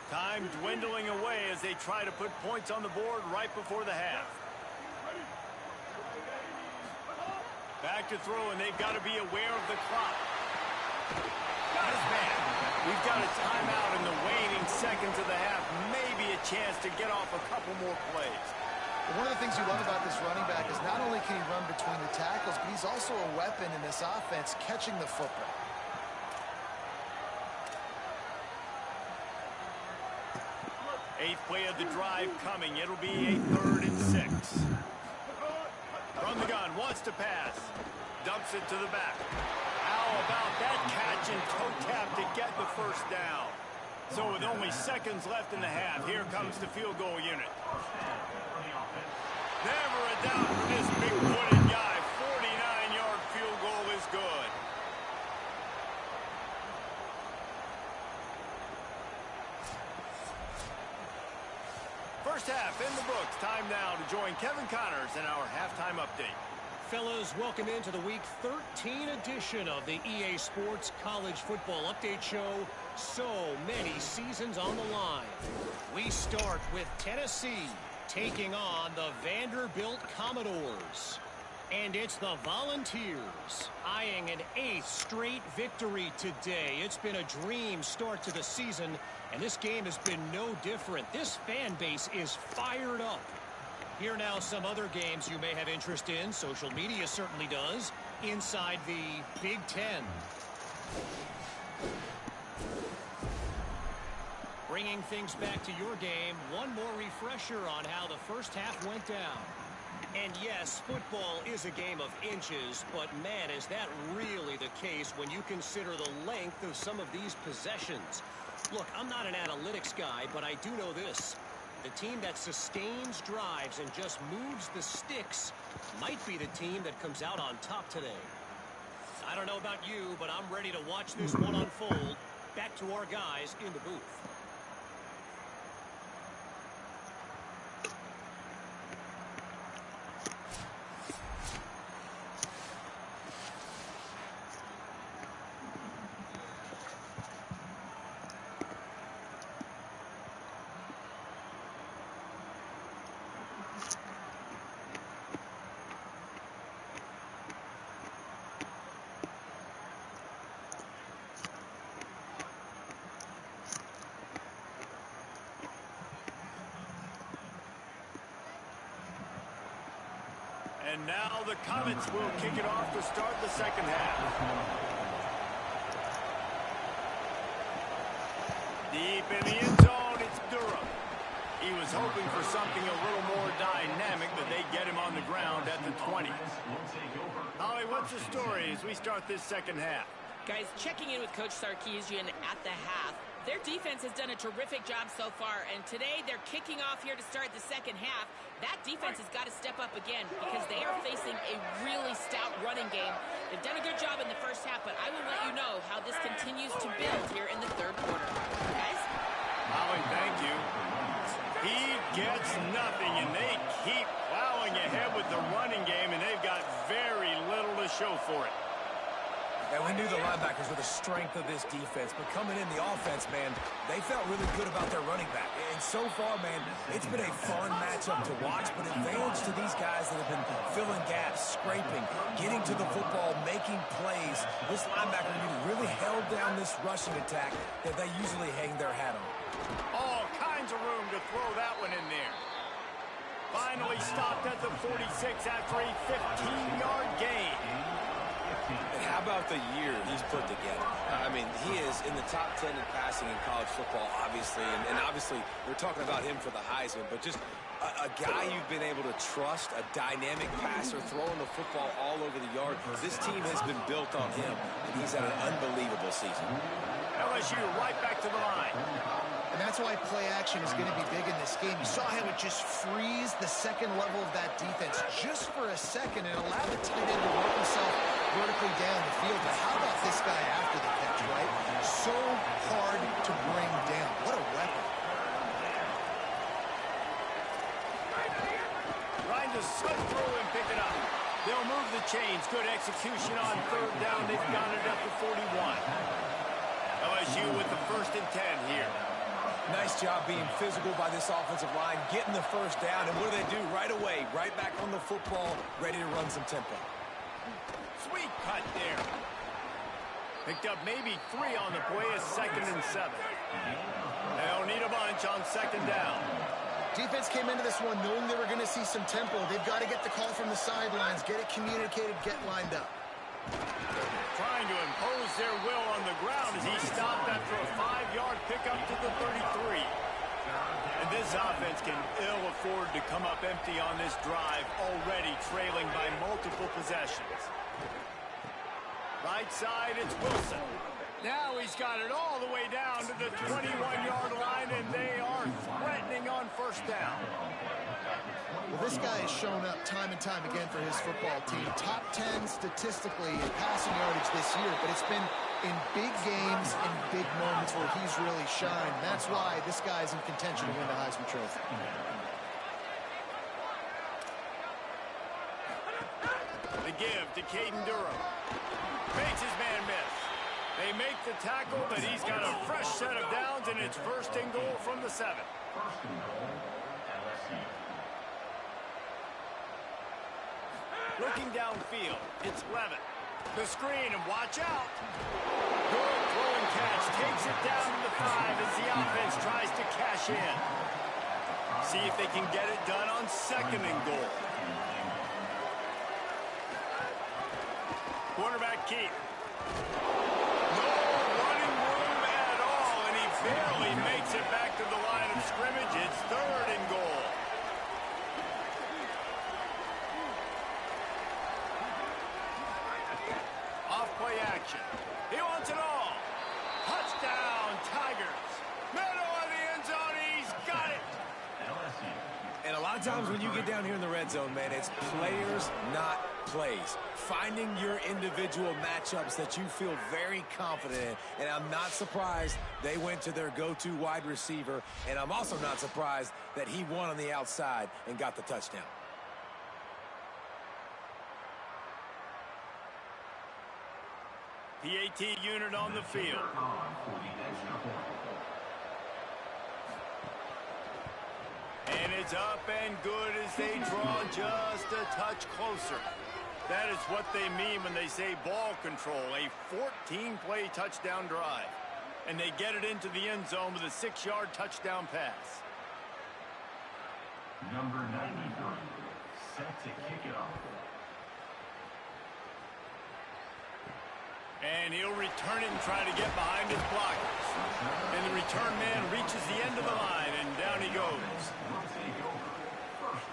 Time dwindling away as they try to put points on the board right before the half. Back to throw, and they've got to be aware of the clock. Got his man. We've got a timeout in the waning seconds of the half. Maybe a chance to get off a couple more plays. One of the things you love about this running back is not only can he run between the tackles, but he's also a weapon in this offense, catching the football. Eighth play of the drive coming. It'll be a 3rd and 6. From the gun, wants to pass. Dumps it to the back. How about that catch and toe tap to get the first down? So with only seconds left in the half, here comes the field goal unit. Never a doubt for this big-footed guy. 49-yard field goal is good. First half in the books. Time now to join Kevin Connors in our halftime update. Fellas, welcome into the Week 13 edition of the EA Sports College Football Update Show. So many seasons on the line. We start with Tennessee taking on the Vanderbilt Commodores. And it's the Volunteers eyeing an 8th straight victory today. It's been a dream start to the season, and this game has been no different. This fan base is fired up. Here now some other games you may have interest in. Social media certainly does. Inside the Big Ten. Bringing things back to your game, one more refresher on how the first half went down. And yes, football is a game of inches, but man, is that really the case when you consider the length of some of these possessions. Look, I'm not an analytics guy, but I do know this. The team that sustains drives and just moves the sticks might be the team that comes out on top today. I don't know about you, but I'm ready to watch this one unfold. Back to our guys in the booth. And now the Comets will kick it off to start the second half. Deep in the end zone, it's Durham. He was hoping for something a little more dynamic, but they get him on the the ground at the 20. Holly, what's the story as we start this second half? Guys, checking in with Coach Sarkisian at the half. Their defense has done a terrific job so far, and today they're kicking off here to start the second half. That defense has got to step up again because they are facing a really stout running game. They've done a good job in the first half, but I will let you know how this continues to build here in the third quarter. Guys? Holly, thank you. He gets nothing, and they keep plowing ahead with the running game, and they've got very little to show for it. And we knew the linebackers were the strength of this defense, but coming in the offense, man, they felt really good about their running back. And so far, man, it's been a fun matchup to watch, but advantage to these guys that have been filling gaps, scraping, getting to the football, making plays. This linebacker unit really held down this rushing attack that they usually hang their hat on. All kinds of room to throw that one in there. Finally stopped at the 46 after a 15-yard gain. And how about the year he's put together? I mean, he is in the top 10 in passing in college football, obviously. And obviously, we're talking about him for the Heisman. But just a guy you've been able to trust, a dynamic passer, throwing the football all over the yard. This team has been built on him, and he's had an unbelievable season. LSU right back to the line. And that's why play action is going to be big in this game. You saw how it just freeze the second level of that defense just for a second and allow the tight end to work himself vertically down the field. But how about this guy after the catch, right? So hard to bring down. What a weapon. Trying to slip through and pick it up. They'll move the chains. Good execution on third down. They've got it at the 41. LSU with the 1st and 10 here. Nice job being physical by this offensive line, getting the first down, and what do? Right away, right back on the football, ready to run some tempo. Sweet cut there. Picked up maybe 3 on the play, a 2nd and 7. They'll need a bunch on 2nd down. Defense came into this one knowing they were going to see some tempo. They've got to get the call from the sidelines, get it communicated, get lined up. Trying to impose their will on the ground as he stopped after a 5-yard pickup to the 33. And this offense can ill afford to come up empty on this drive, already trailing by multiple possessions. Right side, it's Wilson. Now he's got it all the way down to the 21-yard line, and they are threatening on 1st down. Well, this guy has shown up time and time again for his football team. Top 10 statistically in passing yardage this year, but it's been in big games and big moments where he's really shined. That's why this guy's in contention to win the Heisman Trophy. The give to Caden Durham. Makes his man miss. They make the tackle, but he's got a fresh set of downs, and it's 1st and goal from the 7. Looking downfield, it's Levitt. The screen, and watch out. Good throw and catch. Takes it down to the 5 as the offense tries to cash in. See if they can get it done on 2nd and goal. Quarterback keep. No running room at all, and he barely makes it back to the line of scrimmage. It's 3rd and goal. Off-play action. He wants it all. Touchdown, Tigers. Middle of the end zone. He's got it. And a lot of times when you get down here in the red zone, man, it's players, not plays. Finding your individual matchups that you feel very confident in. And I'm not surprised they went to their go-to wide receiver. And I'm also not surprised that he won on the outside and got the touchdown. PAT unit on the field. And it's up and good as they draw just a touch closer. That is what they mean when they say ball control, a 14-play touchdown drive. And they get it into the end zone with a 6-yard touchdown pass. Number 93, set to kick it off. And he'll return it and try to get behind his blockers. And the return man reaches the end of the line, and down he goes.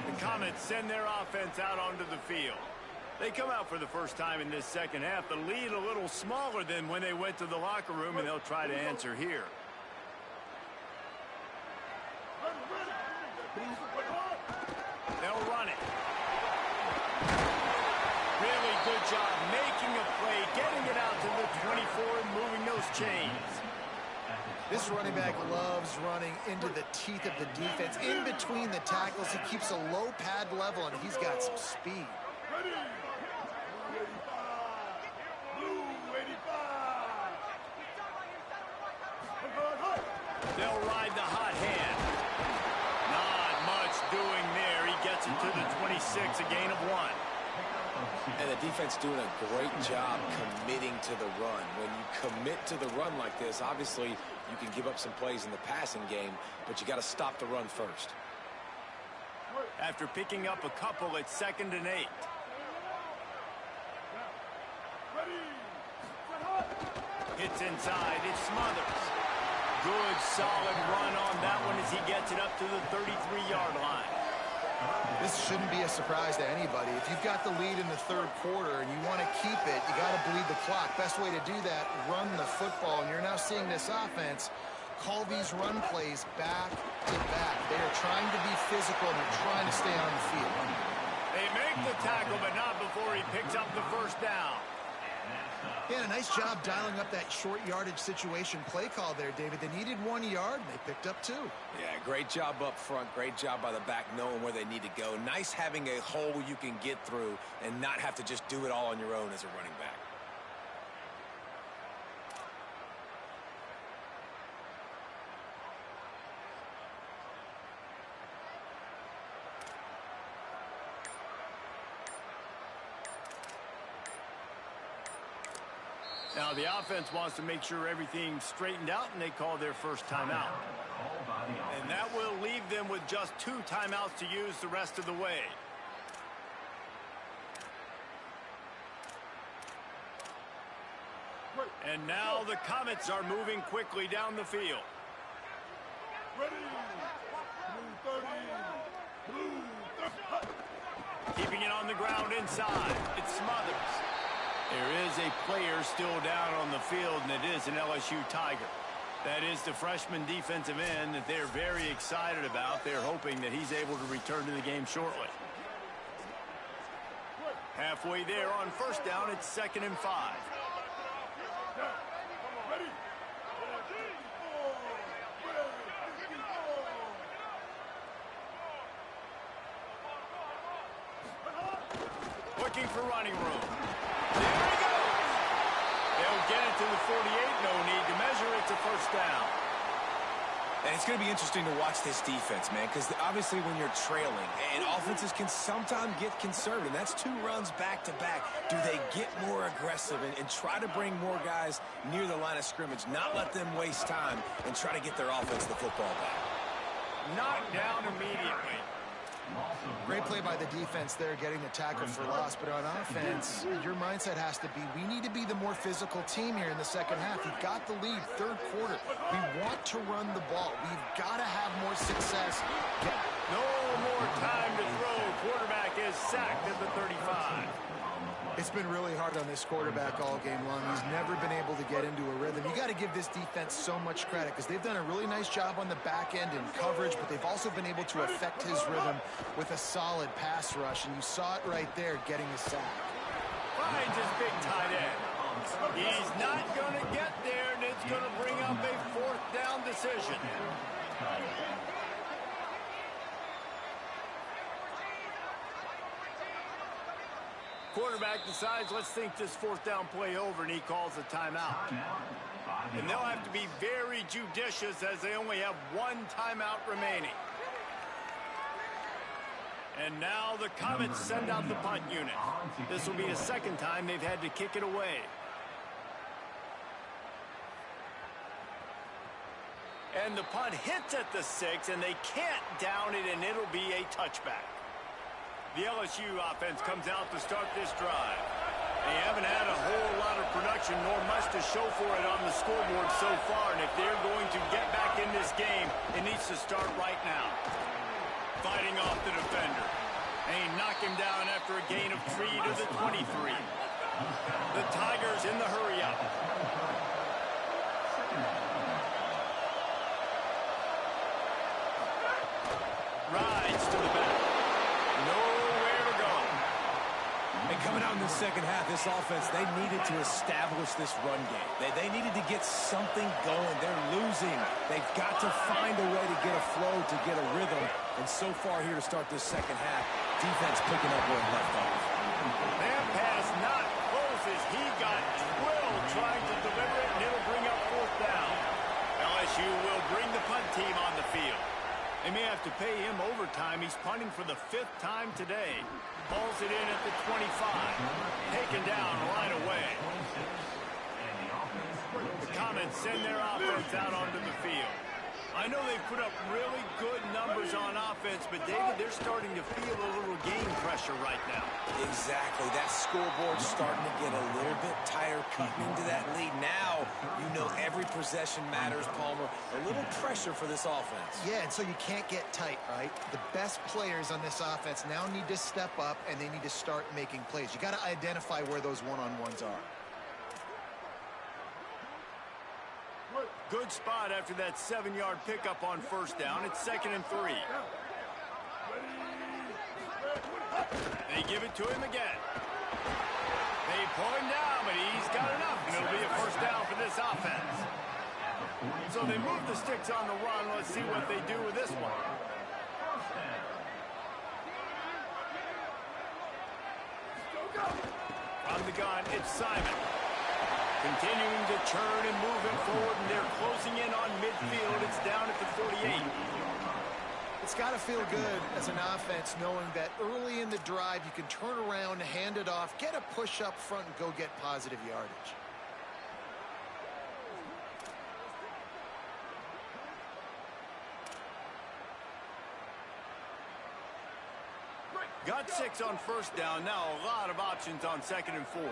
The Comets send their offense out onto the field. They come out for the first time in this second half. The lead a little smaller than when they went to the locker room, and they'll try to answer here. They'll run it. Really good job making a play, getting it out to the 24 and moving those chains. This running back loves running into the teeth of the defense. In between the tackles, he keeps a low pad level, and he's got some speed. They'll ride the hot hand. Not much doing there. He gets it to the 26, a gain of 1. And the defense doing a great job committing to the run. When you commit to the run like this, obviously you can give up some plays in the passing game, but you got to stop the run first. After picking up a couple, it's 2nd and 8. Hits inside. It Smothers. Good, solid run on that one as he gets it up to the 33-yard line. This shouldn't be a surprise to anybody. If you've got the lead in the third quarter and you want to keep it, you got to bleed the clock. Best way to do that, run the football. And you're now seeing this offense call these run plays back to back. They are trying to be physical, and they're trying to stay on the field. They make the tackle, but not before he picks up the first down. Yeah, a nice job dialing up that short yardage situation play call there, David. They needed 1 yard, and they picked up 2. Yeah, great job up front. Great job by the back knowing where they need to go. Nice having a hole you can get through and not have to just do it all on your own as a running back. Now the offense wants to make sure everything's straightened out, and they call their first timeout. And that will leave them with just 2 timeouts to use the rest of the way. And now the Comets are moving quickly down the field. Keeping it on the ground inside. It's Smothers. There is a player still down on the field, and it is an LSU Tiger. That is the freshman defensive end that they're very excited about. They're hoping that he's able to return to the game shortly. Halfway there on first down, it's 2nd and 5. Looking for running room. There he goes. They'll get it to the 48. No need to measure. It's a first down. And it's going to be interesting to watch this defense, man, because obviously when you're trailing, and offenses can sometimes get conservative. That's 2 runs back-to-back. Do they get more aggressive and try to bring more guys near the line of scrimmage, not let them waste time, and try to get their offense the football back? Knocked down immediately. Great play by the defense there, getting the tackle for loss. But on offense, your mindset has to be, we need to be the more physical team here in the second half. We've got the lead, third quarter. We want to run the ball. We've got to have more success. No more time to throw. Quarterback is sacked at the 35. It's been really hard on this quarterback all game long. He's never been able to get into a rhythm. You got to give this defense so much credit because they've done a really nice job on the back end in coverage, but they've also been able to affect his rhythm with a solid pass rush, and you saw it right there getting a sack. Finds his big tight end. He's not going to get there, and it's going to bring up a 4th down decision. Quarterback decides, let's think this 4th down play over, and he calls a timeout. And they'll have to be very judicious as they only have 1 timeout remaining. And now the Comets send out the punt unit. This will be the 2nd time they've had to kick it away. And the punt hits at the 6, and they can't down it, and it'll be a touchback. The LSU offense comes out to start this drive. They haven't had a whole lot of production nor much to show for it on the scoreboard so far, and if they're going to get back in this game, it needs to start right now. Fighting off the defender. They knock him down after a gain of 3 to the 23. The Tigers in the hurry up. Rides to the back. Nowhere to go. And coming out in the second half, this offense, they needed to establish this run game. They needed to get something going. They're losing. They've got to find a way to get a flow, to get a rhythm. And so far here to start this second half, defense picking up where it left off. That pass not close as he got drilled trying to deliver it, and it'll bring up 4th down. LSU will bring the punt team on the field. They may have to pay him overtime. He's punting for the 5th time today. Pulls it in at the 25. Taken down right away. The Comets send their offense out onto the field. I know they put up really good numbers on offense, but, David, they're starting to feel a little game pressure right now. Exactly. That scoreboard's starting to get a little bit tired cutting into that lead. Now, you know every possession matters, Palmer. A little pressure for this offense. Yeah, and so you can't get tight, right? The best players on this offense now need to step up, and they need to start making plays. You got to identify where those one-on-ones are. Good spot after that 7-yard pickup on 1st down. It's 2nd and 3. They give it to him again. They pull him down, but he's got enough, and it'll be a 1st down for this offense. So they move the sticks on the run. Let's see what they do with this one. From the gun, it's Simon. Continuing to churn and move it forward, and they're closing in on midfield. It's down at the 48. It's got to feel good as an offense knowing that early in the drive you can turn around, hand it off, get a push up front, and go get positive yardage. Got 6 on 1st down. Now a lot of options on 2nd and 4.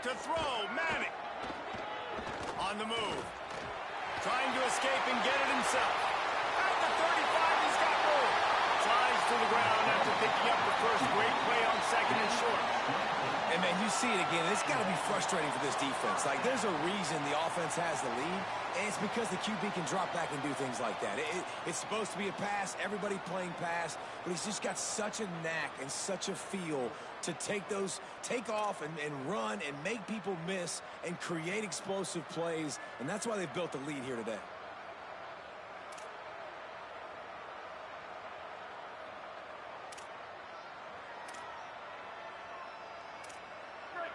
To throw, Manning. On the move. Trying to escape and get it himself. At the 35, he's got room. Flies to the ground after picking up the first. Great play on 2nd and short. And, man, you see it again. It's got to be frustrating for this defense. Like, there's a reason the offense has the lead, and it's because the QB can drop back and do things like that. It's supposed to be a pass, everybody playing pass, but he's just got such a knack and such a feel to take off and run and make people miss and create explosive plays, and that's why they've built the lead here today.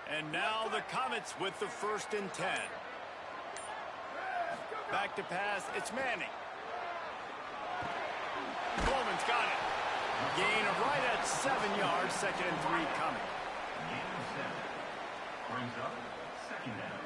And now the Comets with the 1st and 10. Back to pass, it's Manning. Coleman's got it. Gain of right at 7 yards, 2nd and 3 coming. Gain of 7. Brings up 2nd down.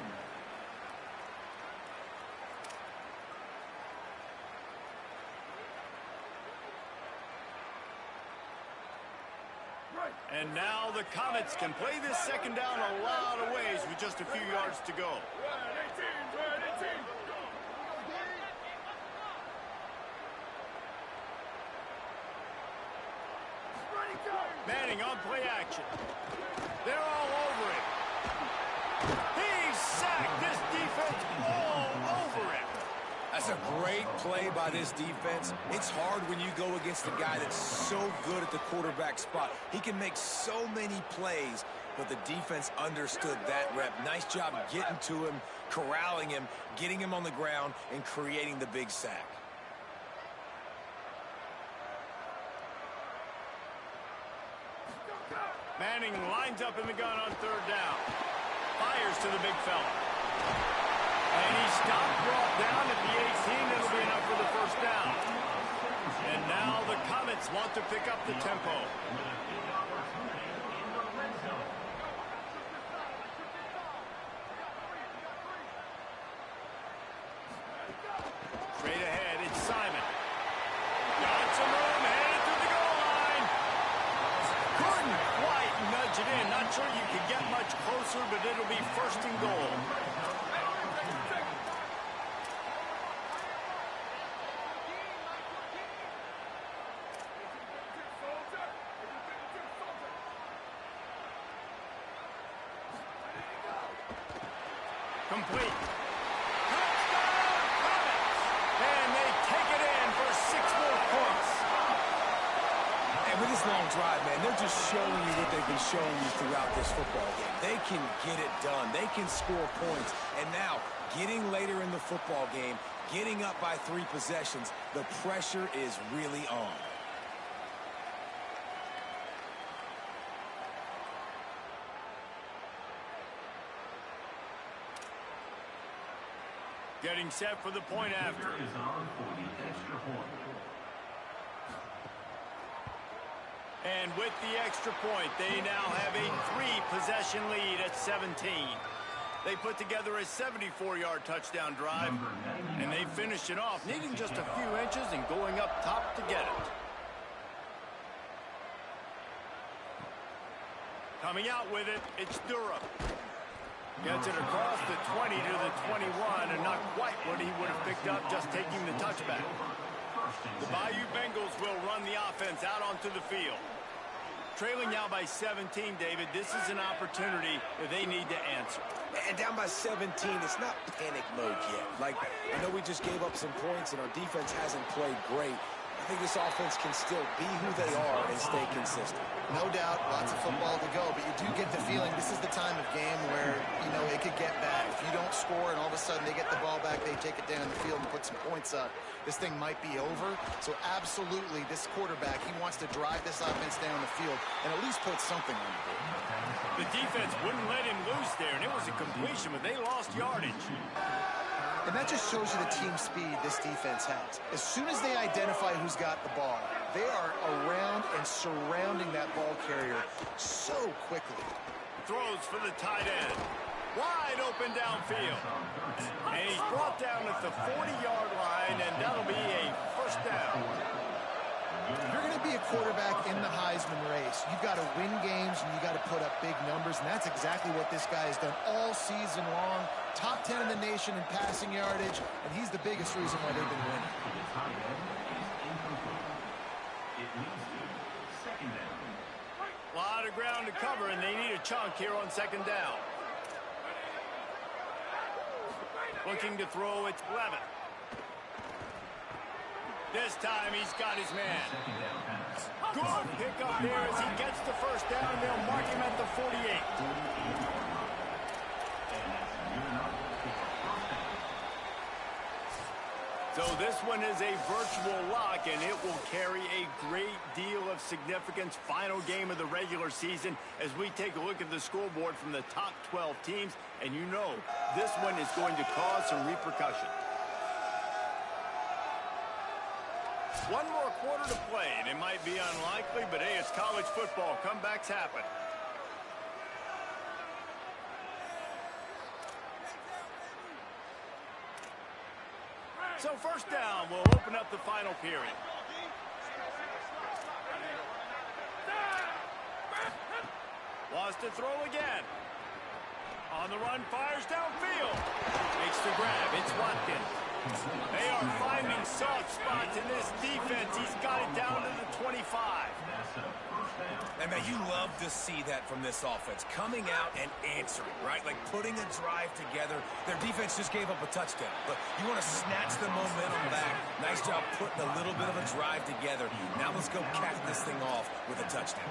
And now the Comets can play this 2nd down a lot of ways with just a few yards to go. Manning on play action. They're all over it. He's sacked. This defense all over it. That's a great play by this defense. It's hard when you go against a guy that's so good at the quarterback spot. He can make so many plays, but the defense understood that rep. Nice job getting to him, corralling him, getting him on the ground, and creating the big sack. Manning lines up in the gun on 3rd down. Fires to the big fella. And he stopped, brought down at the 18. That'll be enough for the 1st down. And now the Comets want to pick up the tempo. Straight ahead, it's Simon. Got some room, headed to the goal line. Couldn't quite nudge it in. Not sure you could get much closer, but it'll be 1st and goal. Complete. Touchdown, Comets! And they take it in for 6 more points. And with this long drive, man, they're just showing you what they've been showing you throughout this football game. They can get it done. They can score points. And now, getting later in the football game, getting up by 3 possessions, the pressure is really on. Getting set for the point after. Is on for the extra point. And with the extra point, they now have a 3-possession lead at 17. They put together a 74-yard touchdown drive, and they finished it off, needing just a few inches and going up top to get it. Coming out with it, it's Durham. Gets it across the 20 to the 21, and not quite what he would have picked up just taking the touchback. The Bayou Bengals will run the offense out onto the field. Trailing now by 17, David, this is an opportunity that they need to answer. And down by 17, it's not panic mode yet. Like, I know we just gave up some points and our defense hasn't played great. I think this offense can still be who they are and stay consistent. No doubt, lots of football to go, but you do get the feeling this is the time of game where, you know, it could get bad. If you don't score and all of a sudden they get the ball back, they take it down the field and put some points up, this thing might be over. So absolutely, this quarterback, he wants to drive this offense down the field and at least put something on the board. The defense wouldn't let him loose there, and it was a completion, but they lost yardage. And that just shows you the team speed this defense has. As soon as they identify who's got the ball, they are around and surrounding that ball carrier so quickly. Throws for the tight end. Wide open downfield. And he's brought down at the 40-yard line, and that'll be a first down. If you're going to be a quarterback in the Heisman race, you've got to win games and you've got to put up big numbers, and that's exactly what this guy has done all season long. Top 10 in the nation in passing yardage, and he's the biggest reason why they've been winning. A lot of ground to cover, and they need a chunk here on second down. Looking to throw, it's Levin. This time he's got his man. Good pick up there as he gets the first down. They'll mark him at the 48. So this one is a virtual lock, and it will carry a great deal of significance. Final game of the regular season as we take a look at the scoreboard from the top 12 teams. And you know this one is going to cause some repercussion. One more quarter to play, and it might be unlikely, but hey, it's college football. Comebacks happen. So first down will open up the final period. Wants to throw again. On the run, fires downfield. Makes the grab. It's Watkins. They are finding soft spots in this defense. He's got it down to the 25. And man, you love to see that from this offense. Coming out and answering, right? Like putting a drive together. Their defense just gave up a touchdown, but you want to snatch the momentum back. Nice job putting a little bit of a drive together. Now let's go cap this thing off with a touchdown.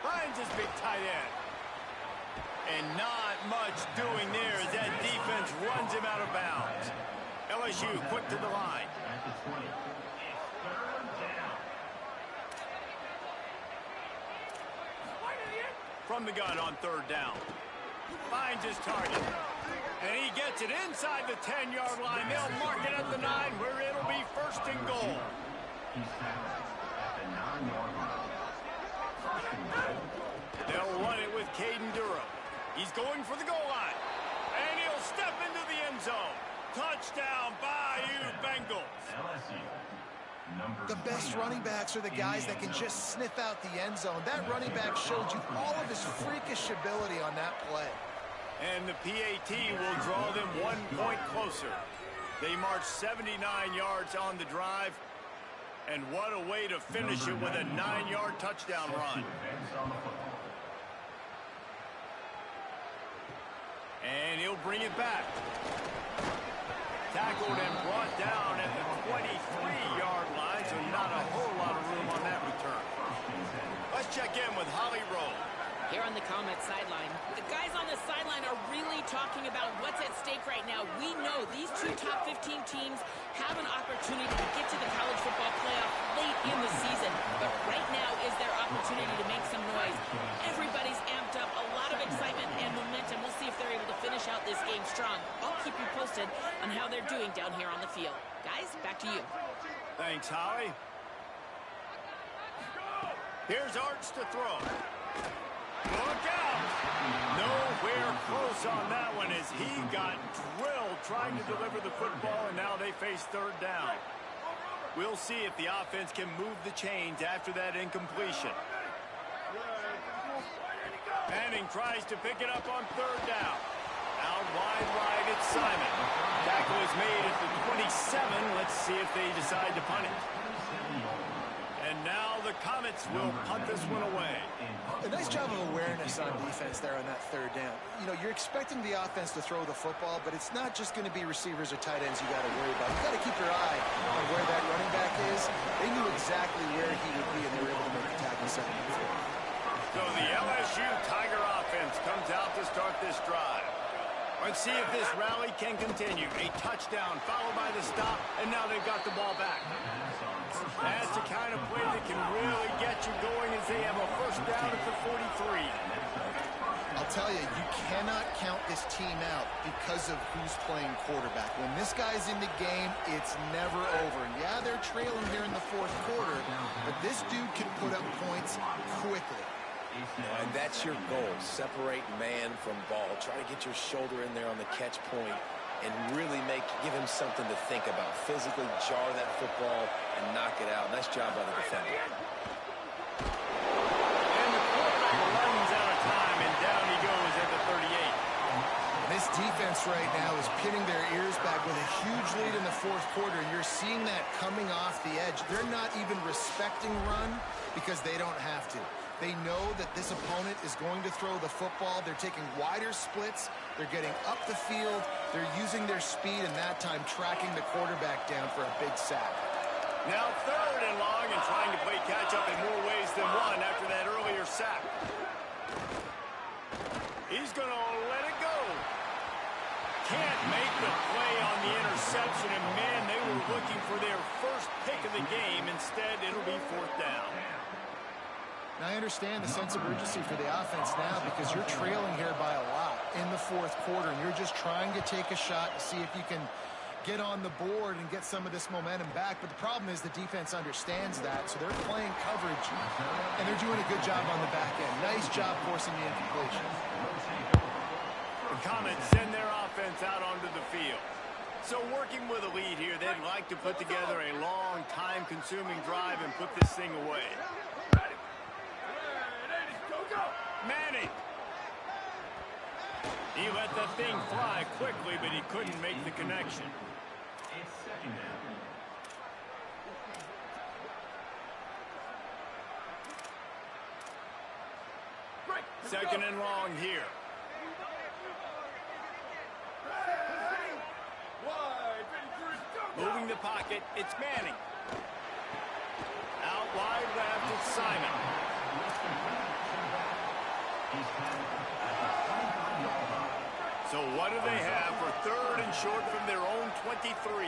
Finds his big tight end. And not much doing there as that defense runs him out of bounds. LSU quick to the line. From the gun on third down. Finds his target. And he gets it inside the 10-yard line. They'll mark it at the 9 where it'll be first and goal. They'll run it with Caden Durham. He's going for the goal line. And he'll step into the end zone. Touchdown, Bayou Bengals. The best running backs are the guys that can just sniff out the end zone. That running back showed you all of his freakish ability on that play. And the PAT will draw them 1 point closer. They march 79 yards on the drive. And what a way to finish it with a 9-yard touchdown run. And he'll bring it back. Tackled and brought down at the 23-yard line, so not a whole lot of room on that return. Let's check in with Holly Rowe. Here on the comment sideline, the guys on the sideline are really talking about what's at stake right now. We know these two top 15 teams have an opportunity to get to the college football playoff late in the season. But right now is their opportunity to make some noise. Everybody's amped up, a lot of excitement and momentum. We'll see if they're able to finish out this game strong. I'll keep you posted on how they're doing down here on the field. Guys, back to you. Thanks, Holly. Here's Arts to throw. Look out! Nowhere close on that one as he got drilled trying to deliver the football, and now they face third down. We'll see if the offense can move the chains after that incompletion. Manning tries to pick it up on third down. Out wide right, it's Simon. Tackle is made at the 27. Let's see if they decide to punt it. And now the Comets will punt this one away. A nice job of awareness on defense there on that third down. You know, you're expecting the offense to throw the football, but it's not just going to be receivers or tight ends you got to worry about. You got to keep your eye on where that running back is. They knew exactly where he would be, and they were able to make the tackle second and four. So the LSU Tiger offense comes out to start this drive. Let's see if this rally can continue. A touchdown followed by the stop, and now they've got the ball back. That's the kind of play that can really get you going as they have a first down at the 43. I'll tell you, you cannot count this team out because of who's playing quarterback. When this guy's in the game, it's never over. Yeah, they're trailing here in the fourth quarter, but this dude can put up points quickly. And that's your goal. Separate man from ball. Try to get your shoulder in there on the catch point and really give him something to think about. Physically jar that football and knock it out. Nice job by the defender. And the quarterback runs out of time, and down he goes at the 38. This defense right now is pinning their ears back with a huge lead in the fourth quarter, and you're seeing that coming off the edge. They're not even respecting run because they don't have to. They know that this opponent is going to throw the football. They're taking wider splits. They're getting up the field. They're using their speed, and that time tracking the quarterback down for a big sack. Now third and long and trying to play catch-up in more ways than one after that earlier sack. He's going to let it go. Can't make the play on the interception, and man, they were looking for their first pick of the game. Instead, it'll be fourth down. Now, I understand the sense of urgency for the offense now because you're trailing here by a lot in the fourth quarter, and you're just trying to take a shot to see if you can get on the board and get some of this momentum back. But the problem is the defense understands that, so they're playing coverage, and they're doing a good job on the back end. Nice job forcing the incompletion. The Comets send their offense out onto the field. So working with a lead here, they'd like to put together a long, time-consuming drive and put this thing away. Manning. He let the thing fly quickly, but he couldn't make the connection. It's second down. Second and long here. Moving the pocket, it's Manning. Out wide left, it's Simon. So what do they have for third and short from their own 23?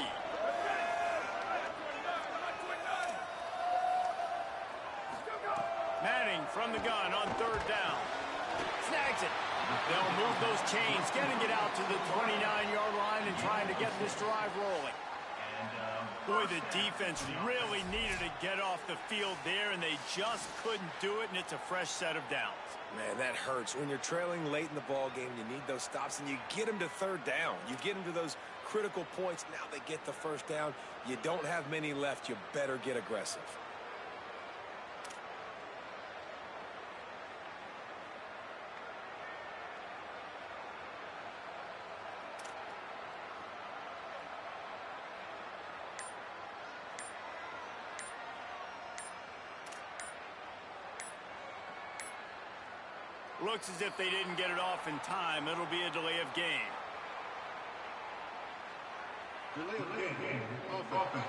Manning from the gun on third down. Snags it. They'll move those chains, getting it out to the 29-yard line and trying to get this drive rolling. Boy, the defense really needed to get off the field there, and they just couldn't do it, and it's a fresh set of downs. Man, that hurts. When you're trailing late in the ball game, you need those stops, and you get them to third down. You get them to those critical points. Now they get the first down. You don't have many left. You better get aggressive. Looks as if they didn't get it off in time. It'll be a delay of game. Delay of game. Offense.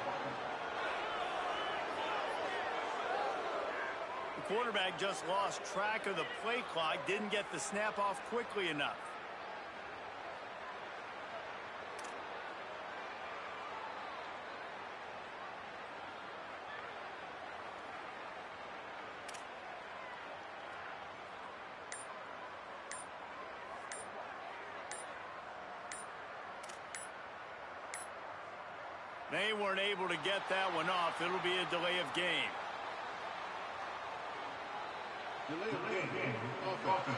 The quarterback just lost track of the play clock, didn't get the snap off quickly enough. They weren't able to get that one off. It'll be a delay of game. Delay of game. Offense.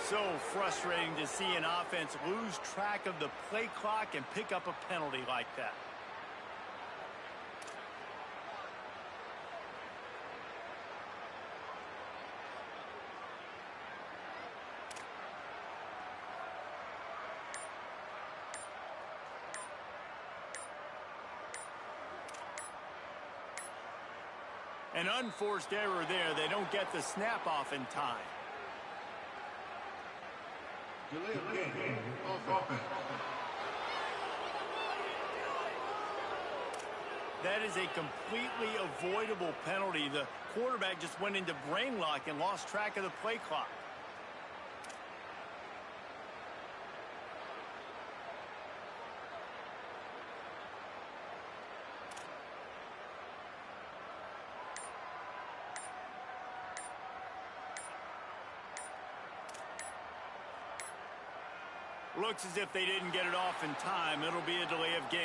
So frustrating to see an offense lose track of the play clock and pick up a penalty like that. An unforced error there. They don't get the snap off in time. Delay of game. Offense. That is a completely avoidable penalty. The quarterback just went into brain lock and lost track of the play clock. Looks as if they didn't get it off in time. It'll be a delay of game.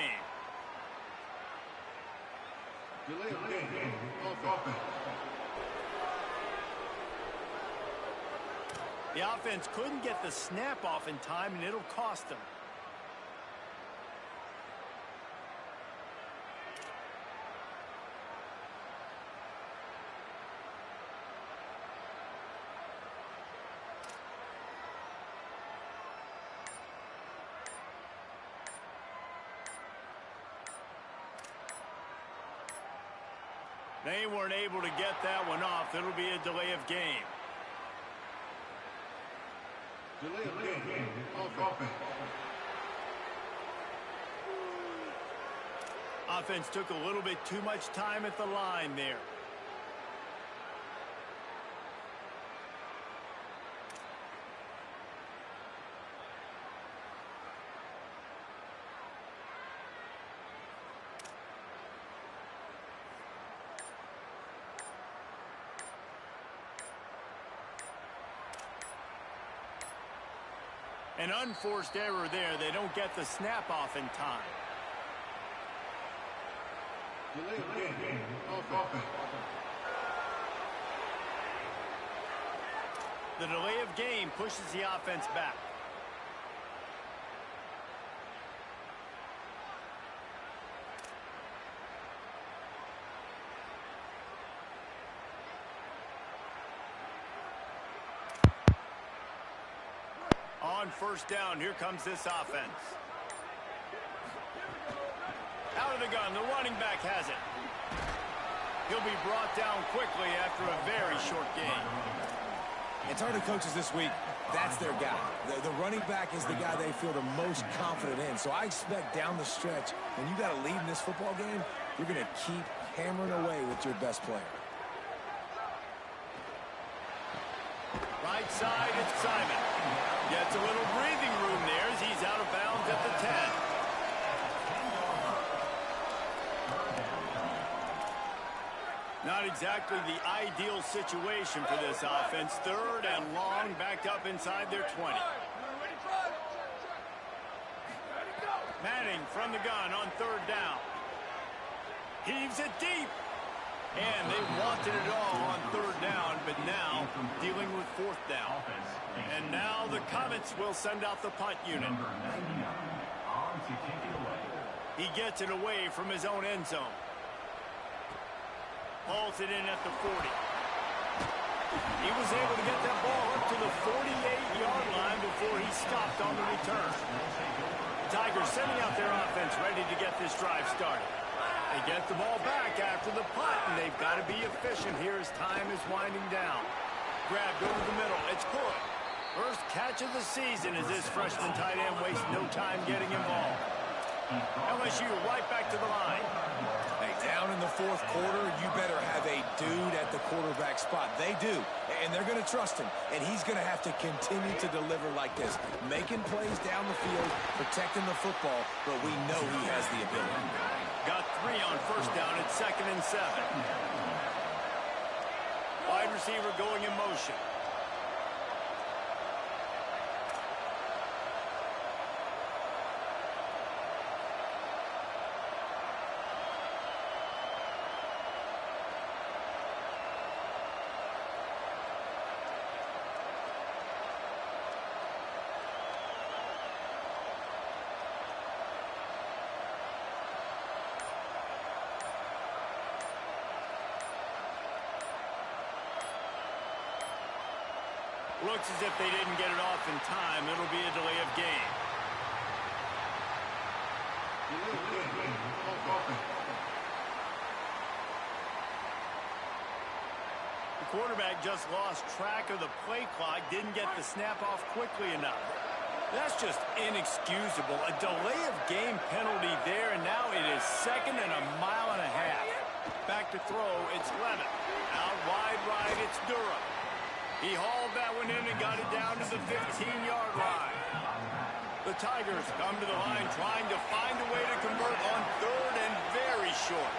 Delay of game. Offense. The offense couldn't get the snap off in time, and it'll cost them. They weren't able to get that one off. It'll be a delay of game. Delay of game. Offense. Offense took a little bit too much time at the line there. An unforced error there. They don't get the snap off in time. Delay of game. Offense. The delay of game pushes the offense back. On first down, here comes this offense. Out of the gun, the running back has it. He'll be brought down quickly after a very short game. And talking to coaches this week, that's their guy. The running back is the guy they feel the most confident in. So I expect down the stretch, when you got a lead in this football game, you're going to keep hammering away with your best player. Right side, it's Simon. Gets a little breathing room there as he's out of bounds at the 10. Not exactly the ideal situation for this offense. Third and long, backed up inside their 20. Manning from the gun on third down. Heaves it deep. And they wanted it all on third down, but now dealing with fourth down. And now the Comets will send out the punt unit. He gets it away from his own end zone. Hauls it in at the 40. He was able to get that ball up to the 48-yard line before he stopped on the return. Tigers sending out their offense ready to get this drive started. They get the ball back after the punt, and they've got to be efficient here as time is winding down. Grabbed over the middle. It's good. First catch of the season as this freshman tight end wastes no time getting involved. LSU right back to the line. Hey, down in the fourth quarter, you better have a dude at the quarterback spot. They do, and they're going to trust him, and he's going to have to continue to deliver like this, making plays down the field, protecting the football, but we know he has the ability. Got 3 on first down at 2nd and 7. Wide receiver going in motion. Looks as if they didn't get it off in time. It'll be a delay of game. The quarterback just lost track of the play clock, didn't get the snap off quickly enough. That's just inexcusable. A delay of game penalty there, and now it is 2nd and a mile and a half. Back to throw, it's Levin. Out wide right, it's Durham. He hauled that one in and got it down to the 15-yard line. The Tigers come to the line trying to find a way to convert on 3rd and very short.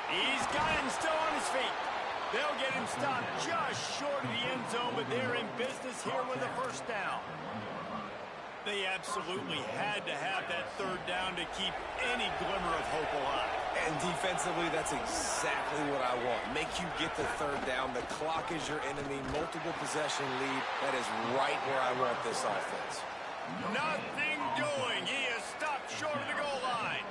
He's got it and still on his feet. They'll get him stopped just short of the end zone, but they're in business here with a first down. They absolutely had to have that 3rd down to keep any glimmer of hope alive. And defensively, that's exactly what I want. Make you get the 3rd down. The clock is your enemy. Multiple possession lead. That is right where I want this offense. Nothing doing. He is stopped short of the goal line.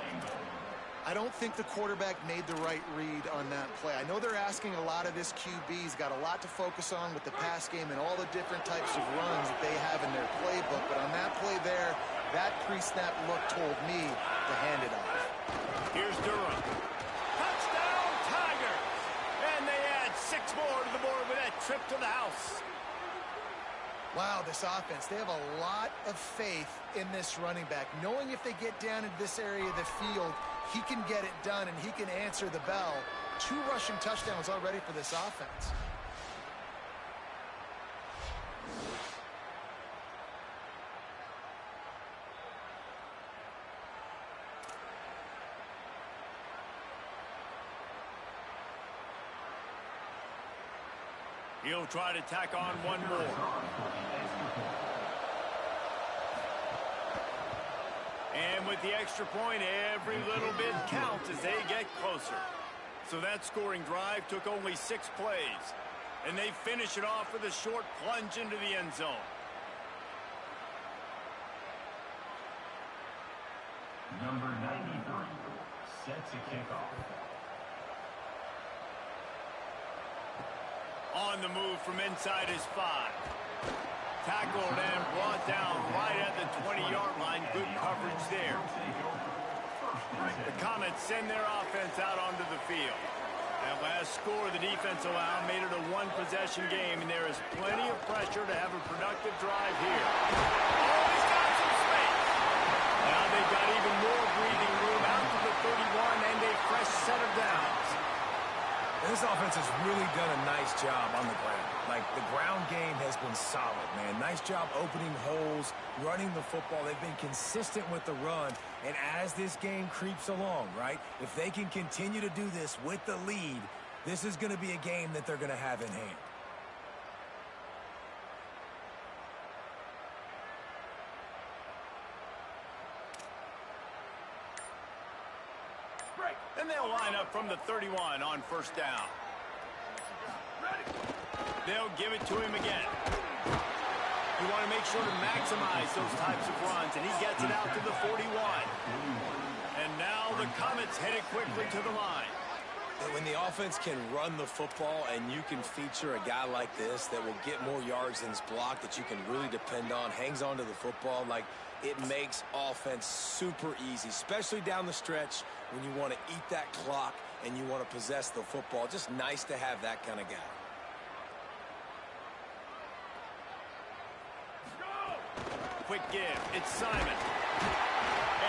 I don't think the quarterback made the right read on that play. I know they're asking a lot of this QB. He's got a lot to focus on with the pass game and all the different types of runs that they have in their playbook. But on that play there, that pre-snap look told me to hand it off. Here's Durham. Touchdown, Tigers! And they add 6 more to the board with that trip to the house. Wow, this offense, they have a lot of faith in this running back, knowing if they get down into this area of the field, he can get it done and he can answer the bell. 2 rushing touchdowns already for this offense. He'll try to tack on one more. And with the extra point, every little bit counts as they get closer. So that scoring drive took only 6 plays. And they finish it off with a short plunge into the end zone. Number 93 sets a kickoff. On the move from inside his 5. Tackled and brought down right at the 20-yard line. Good coverage there. The Comets send their offense out onto the field. That last score the defense allowed made it a 1-possession game, and there is plenty of pressure to have a productive drive here. Oh, he's got some space. Now they've got even more breathing room out to the 31 and a fresh set of downs. This offense has really done a nice job on the ground. Like, the ground game has been solid, man. Nice job opening holes, running the football. They've been consistent with the run. And as this game creeps along, right, if they can continue to do this with the lead, this is going to be a game that they're going to have in hand. And they'll line up from the 31 on first down. They'll give it to him again. You want to make sure to maximize those types of runs, and he gets it out to the 41. And now the Comets headed quickly to the line. When the offense can run the football and you can feature a guy like this that will get more yards than his block, that you can really depend on, hangs on to the football, like it makes offense super easy, especially down the stretch when you want to eat that clock and you want to possess the football. Just nice to have that kind of guy. Quick give. It's Simon.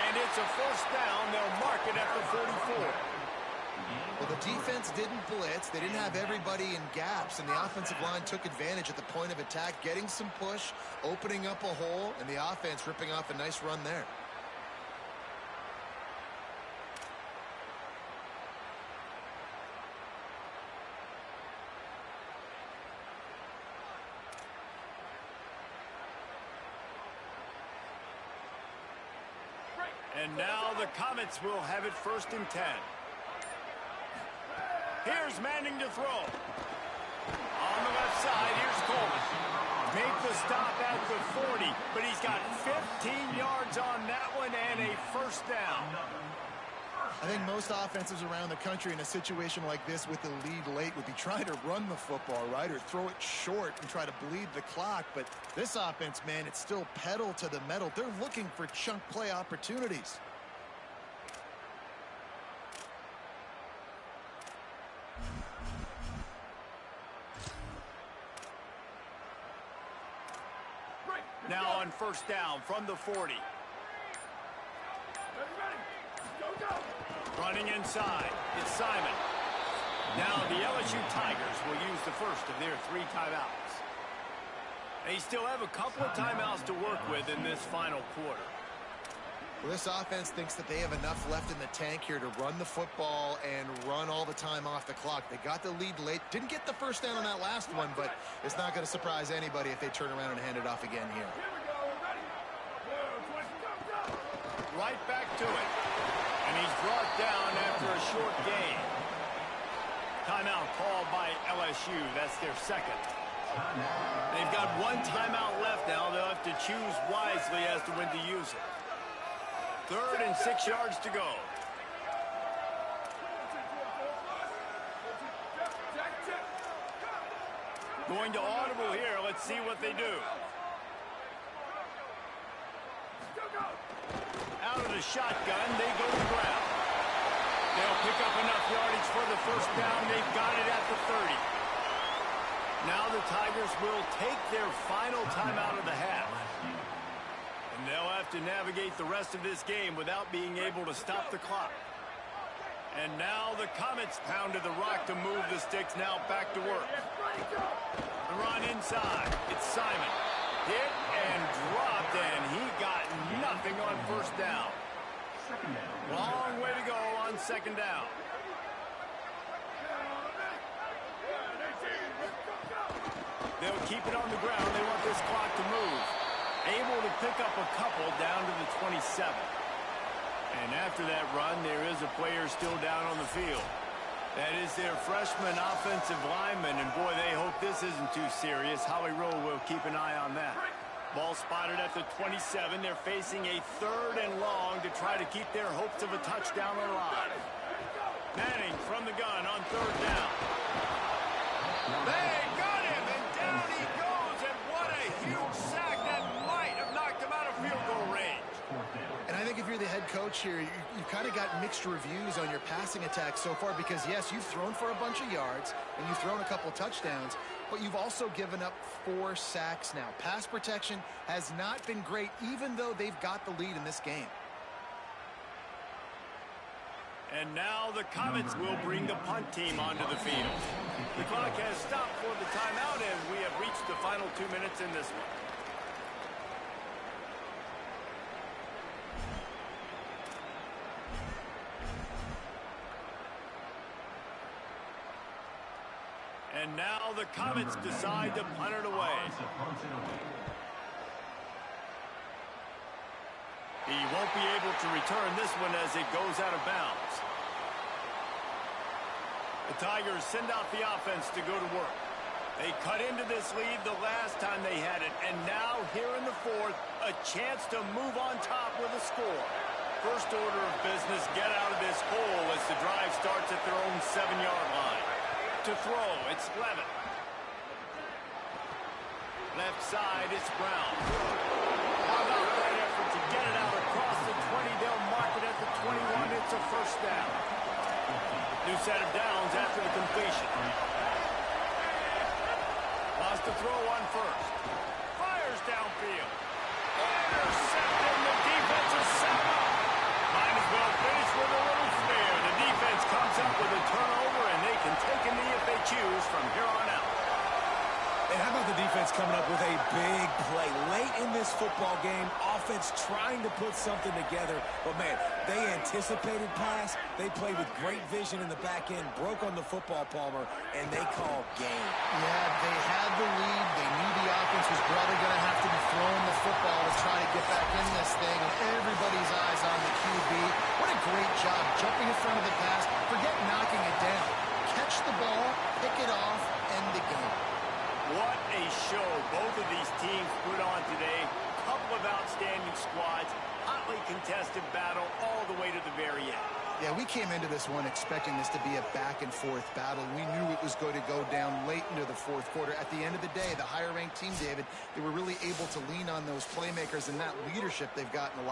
And it's a first down. They'll mark it at the 44. Well, the defense didn't blitz. They didn't have everybody in gaps, and the offensive line took advantage at the point of attack, getting some push, opening up a hole, and the offense ripping off a nice run there. And now the Comets will have it 1st and 10. Here's Manning to throw. On the left side, here's Coleman. Make the stop at the 40, but he's got 15 yards on that one and a first down. I think most offenses around the country in a situation like this with the lead late would be trying to run the football, right, or throw it short and try to bleed the clock. But this offense, man, it's still pedal to the metal. They're looking for chunk play opportunities. Now on first down from the 40. Running inside, it's Simon. Now the LSU Tigers will use the first of their 3 timeouts. They still have a couple of timeouts to work with in this final quarter. Well, this offense thinks that they have enough left in the tank here to run the football and run all the time off the clock. They got the lead late. Didn't get the first down on that last one, but it's not going to surprise anybody if they turn around and hand it off again here. Right back to it. And he's brought down after a short gain. Timeout called by LSU. That's their second. They've got 1 timeout left now. They'll have to choose wisely as to when to use it. 3rd and 6 yards to go. Going to audible here. Let's see what they do. Out of the shotgun, they go to the ground. They'll pick up enough yardage for the first down. They've got it at the 30. Now the Tigers will take their final timeout of the half. And they'll have to navigate the rest of this game without being able to stop the clock. And now the Comets pounded the rock to move the sticks. Now back to work. The run inside. It's Simon. Hit and dropped, and he got nothing on first down. Long way to go on second down. They'll keep it on the ground. They want this clock to move. Able to pick up a couple down to the 27. And after that run, there is a player still down on the field. That is their freshman offensive lineman, and boy, they hope this isn't too serious. Howie Rowe will keep an eye on that. Ball spotted at the 27. They're facing a 3rd and long to try to keep their hopes of a touchdown alive. Manning from the gun on 3rd down. They got him, and down he goes, and what a huge sack that might have knocked him out of field goal range. And I think if you're the head coach here, you've kind of got mixed reviews on your passing attack so far because, yes, you've thrown for a bunch of yards and you've thrown a couple touchdowns, but you've also given up 4 sacks now. Pass protection has not been great, even though they've got the lead in this game. And now the Comets will bring the punt team onto the field. The clock has stopped for the timeout, and we have reached the final 2 minutes in this one. And now the Comets decide to punt it away. He won't be able to return this one as it goes out of bounds. The Tigers send out the offense to go to work. They cut into this lead the last time they had it, and now here in the 4th, a chance to move on top with a score. first order of business, get out of this hole as the drive starts at their own 7-yard line. To throw, it's Levitt. Left side, it's Brown. How about that effort to get it out across the 20? They'll mark it at the 21. It's a first down. New set of downs after the completion. Lost the throw on first. Fires downfield. Intercepted. The defense is set up. Might as well finish with a little spare. The defense comes up with a turnover, and they can take a knee if they choose from here on out. And how about the defense coming up with a big play late in this football game? Offense trying to put something together. But, man, they anticipated pass. They played with great vision in the back end, broke on the football, Palmer, and they called game. Yeah, they had the lead. They knew the offense was probably going to have to be throwing the football to try to get back in this thing. And everybody's eyes on the QB. What a great job jumping in front of the pass. Forget knocking it down. Catch the ball, pick it off, end the game. What a show both of these teams put on today. Couple of outstanding squads. Hotly contested battle all the way to the very end. Yeah, we came into this one expecting this to be a back-and-forth battle. We knew it was going to go down late into the fourth quarter. At the end of the day, the higher-ranked team, David, they were really able to lean on those playmakers and that leadership they've got in the locker room.